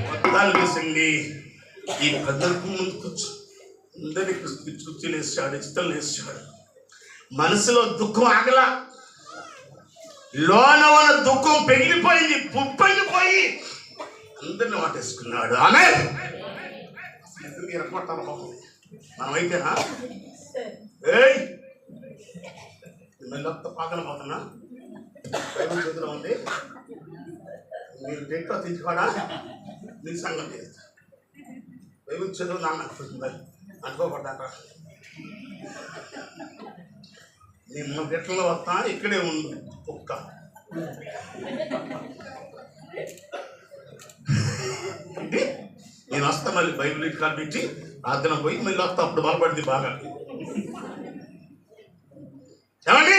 మొత్తాలు వేసింది. ఈ పెద్దలకు ముందు అందరినీ కుర్చీలు వేసాడు, ఇష్టం వేసాడు. మనసులో దుఃఖం ఆగలా, లోన ఉన్న దుఃఖం పెగిలిపోయింది, పుప్పగిపోయి అందరిని వాటేసుకున్నాడు. ఆమె మనమైతేనా మెల్లొత్త పాకన పోతున్నా బైబిల్ చేతిలో ఉంది. మీరు డేట్లో తీసుకోడా నీ సంగతి చేస్తా. బైబిల్ చదువు నాన్న అనుకోబడ్డాక నేను గెట్లలో వస్తా, ఇక్కడే ఉంది కుక్క. నేను వస్తా, మళ్ళీ బైబిల్ ఇంటికి పెట్టి ప్రార్థన పోయి మళ్ళీ వస్తా. అప్పుడు బలపడింది బాగా. ఏమండి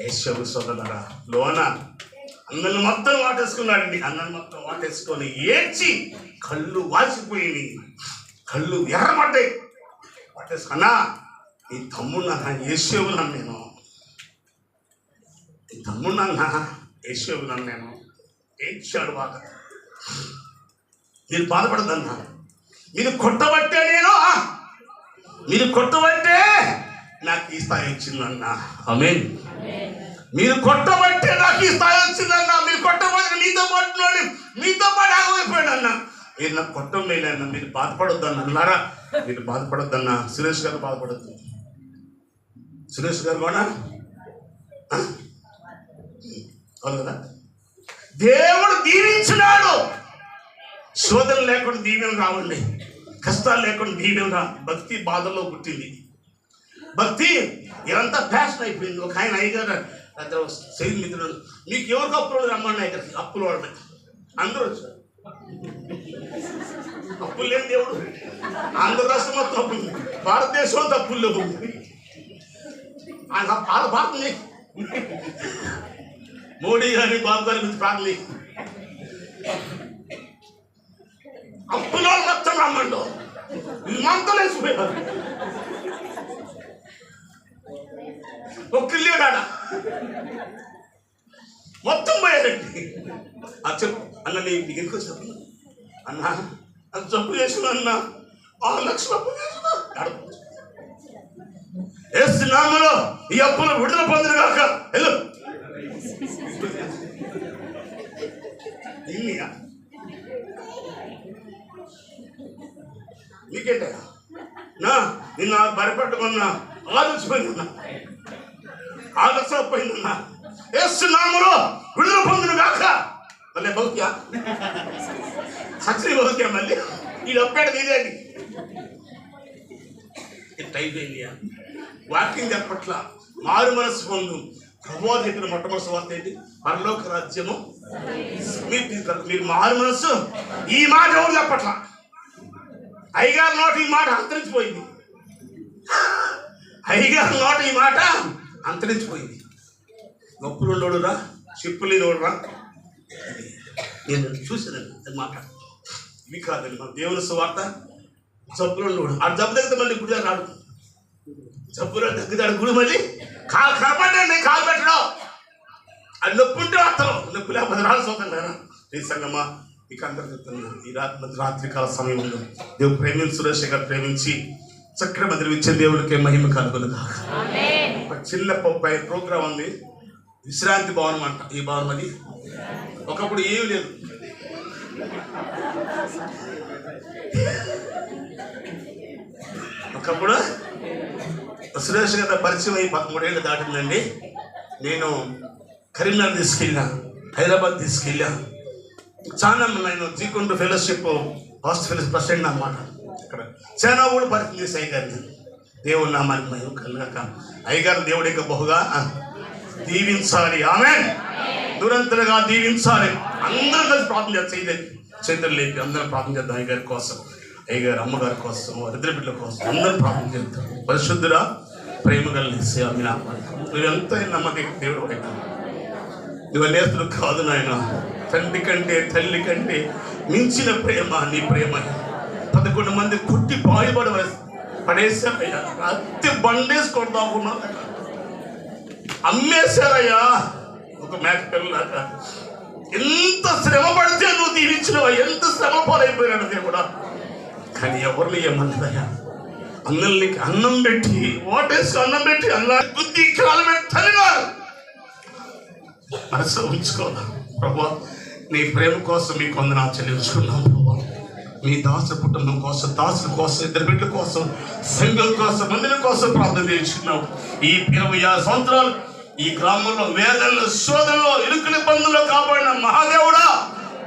యేసు సోదరులారా, లోన అన్నలు మొత్తం వాటేసుకున్నాడండి. అన్నలు మొత్తం వాటేసుకొని ఏడ్చి కళ్ళు వాచిపోయింది, కళ్ళు ఎర్రబడ్డాయి. వాటేసుకున్నా ఈ తమ్ముడు అన్న యేసేవు నన్ను నేను, ఈ తమ్ముడు అన్న యేసేవు నన్ను నేను ఏడ్చాడు బాగా. మీరు బాధపడదన్నా, మీరు కొట్టబట్టే మీరు కొట్టబట్టే నాకు ఈ స్థాయి వచ్చిందన్నా. ఆమేన్. మీరు కొట్టబట్టే నాకు ఈ స్థాయి వచ్చిందన్నా. మీరు కొట్టబట్టి మీతో పాటు ఆగిపోయాడన్నా. మీరు నాకు కొట్టం లేదన్నా. మీరు బాధపడొద్దన్నా అన్నారా? మీరు బాధపడొద్దన్నా. సురేష్ గారు బాధపడద్దు. సురేష్ గారు కూడా అవును కదా. దేవుడు దీవించినాడు. శోధన లేకుండా దీవెన రావండి, కష్టాలు లేకుండా దీవెన రా. భక్తి బాధల్లో పుట్టింది. భక్తి ఇదంతా ఫ్యాషన్ అయిపోయింది. ఒక ఆయన అయ్యగారు సైన్ మిత్రులు, మీకు ఎవరికి అప్పులు రమ్మన్నా ఇక్కడికి అప్పులు వాడమే. అందరూ వచ్చారు. అప్పులు లేని దేవుడు. ఆంధ్ర రాష్ట్రం మొత్తం అప్పులు, భారతదేశం అంతా అప్పులు లేవు. భారతం మోడీ గారి బాబు గారి గురించి ప్రార్థన అప్పులో మొత్తం రమ్మండు మంతలు వేసిపోయారు. ఒక్కళ్ళేడా మొత్తం పోయారండి. చెప్పు అన్న, నీకు ఎందుకు చెప్పు అన్న, అది జబ్బు చేసిన అన్న 6 లక్షలు అప్పు చేసిన యేసు నామములో ఈ అప్పులు విడుదల పొందును గాక. వెళ్ళు. నీకేంటా నా నిన్న బరిపట్టుకున్నా ఆలోచిపోయిందన్నా, ఆలస్యపోయిందన్నా. యేసు నామములో విడుదల పొందును గాక. మళ్ళీ బహుత్యా సచ్చి బహుత్యా మళ్ళీ ఈ ఒక్కటి తీదేది అయిపోయింది. వాక్యం చెప్పట్ల మారు మనసు పొందు. ప్రభువా చెప్పిన మొట్టమొదటి వార్త ఏంటి? పరలోక రాజ్యము. మీరు మారు మనసు. ఈ మాట ఎవరు చెప్పట్ల. అయ్యగారి నోట ఈ మాట అంతరించిపోయింది. అయ్యగారి నోట ఈ మాట అంతరించిపోయింది. నొప్పులు ఉండోడురా, చిప్పులు లేనోడురా. నేను చూసానండి మాట. ఇవి కాదండి మన దేవుని సువార్త. జబ్బులు ఉండోడు ఆ జబ్బు తగ్గితే మళ్ళీ గుడి రాడు. జబ్బులో తగ్గుతాడు గుడి మళ్ళీ కనపడండి కాలు పెట్టడం. అది నొప్పి ఉంటే అర్థం, నొప్పి లేకపోతే రాడు. సోతం కదా ఈ సంగమా మీకు అందరూ చెప్తున్నాను. ఈ రాత్రికాల సమయంలో దేవుడు ప్రేమించి సురేష్ గారు ప్రేమించి చక్ర మందిరం ఇచ్చే దేవుడికి మహిమ కలుగును కాక. ఒక చిన్న ప్రోగ్రాం ఉంది, విశ్రాంతి భవనం అంట. ఈ భవనం అది ఒకప్పుడు ఏమీ లేదు. ఒకప్పుడు సురేష్ గారి పరిచయం అయ్యి 13 ఏళ్ళు దాటిందండి. నేను కరీంనగర్ తీసుకెళ్ళా, హైదరాబాద్ తీసుకెళ్ళా. చాలా నేను జీకొండ ఫెలోషిప్ ఫస్ట్ ఫెలోషిప్ ప్రెసిడెంట్ అన్నమాట. ఇక్కడ చాలా కూడా పరిచయం చేసి అయ్యగారిని. దేవుడు నామానికి మహిమ కలుగాక. అయ్యగారు దేవుడి యొక్క బహుగా దీవించాలి. ఆమేన్. దురంతలుగా దీవించాలి. అందరం కలిసి ప్రార్థన చేయాలి. చేతులు లేపి అందరం ప్రార్థన చేద్దాం. అయ్యగారి కోసం, అయ్యగారు అమ్మగారి కోసం, ఇద్దరు బిడ్డల కోసం అందరూ ప్రార్థన చేద్దాం. పరిశుద్ధురా, ప్రేమ కలిసి నువ్వెంత నమ్మకం దేవుడు అయితే నువ్వు నేస్తులు కాదు నాయన. తండ్రి కంటే తల్లి కంటే మించిన ప్రేమ నీ ప్రేమ. 11 మంది కుట్టి పడేసారయ్యా. అతి బండేసి కొడదాకున్నా అమ్మేశారయ్యా. ఒక మేక పిల్లలాగా ఎంత శ్రమ పడితే నువ్వు దీవించినవా, ఎంత శ్రమ పాలైపోయినాడు దేవుడా. కానీ ఎవరిని ఏమన్నదయ్యా, అన్నల్నికి అన్నం పెట్టి ఓటేసి అన్నం పెట్టి అన్నా బుద్ధి కాలం పెట్టి తల్లినారు. మనసు ఉంచుకోదా ప్రభా. నీ ప్రేమ కోసం మీ కొందరు చెల్లించుకున్నాం ప్రభా. మీ దాసు కుటుంబం కోసం, దాసుల కోసం, ఇద్దరు బిడ్డల కోసం, సంఘం కోసం, మందిర కోసం ప్రార్థన చేయించుకున్నాం. ఈ 26 సంవత్సరాలు ఈ గ్రామంలో వేదనలు, శోధనలో, ఇరుకుల ఇబ్బందుల్లో కాపాడిన మహాదేవుడా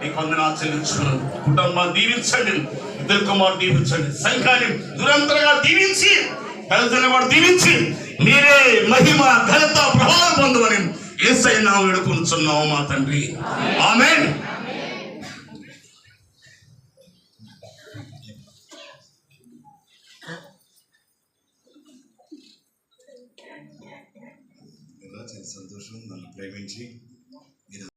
నీ కొందరు చెల్లించుకున్నాం. కుటుంబాన్ని దీవించండి, ఇద్దరు కుమారు దీవించండి, సంఘాన్ని నిరంతరంగా దీవించి, పెద్దలు కూడా దీవించి మీరే మహిమ ఘనత ప్రభావం పొందమని యేసయ్య నామములో వేడుకొనుచున్నాము మా తండ్రి. ఆమేన్. సంతోషం. నన్ను ప్రేమించి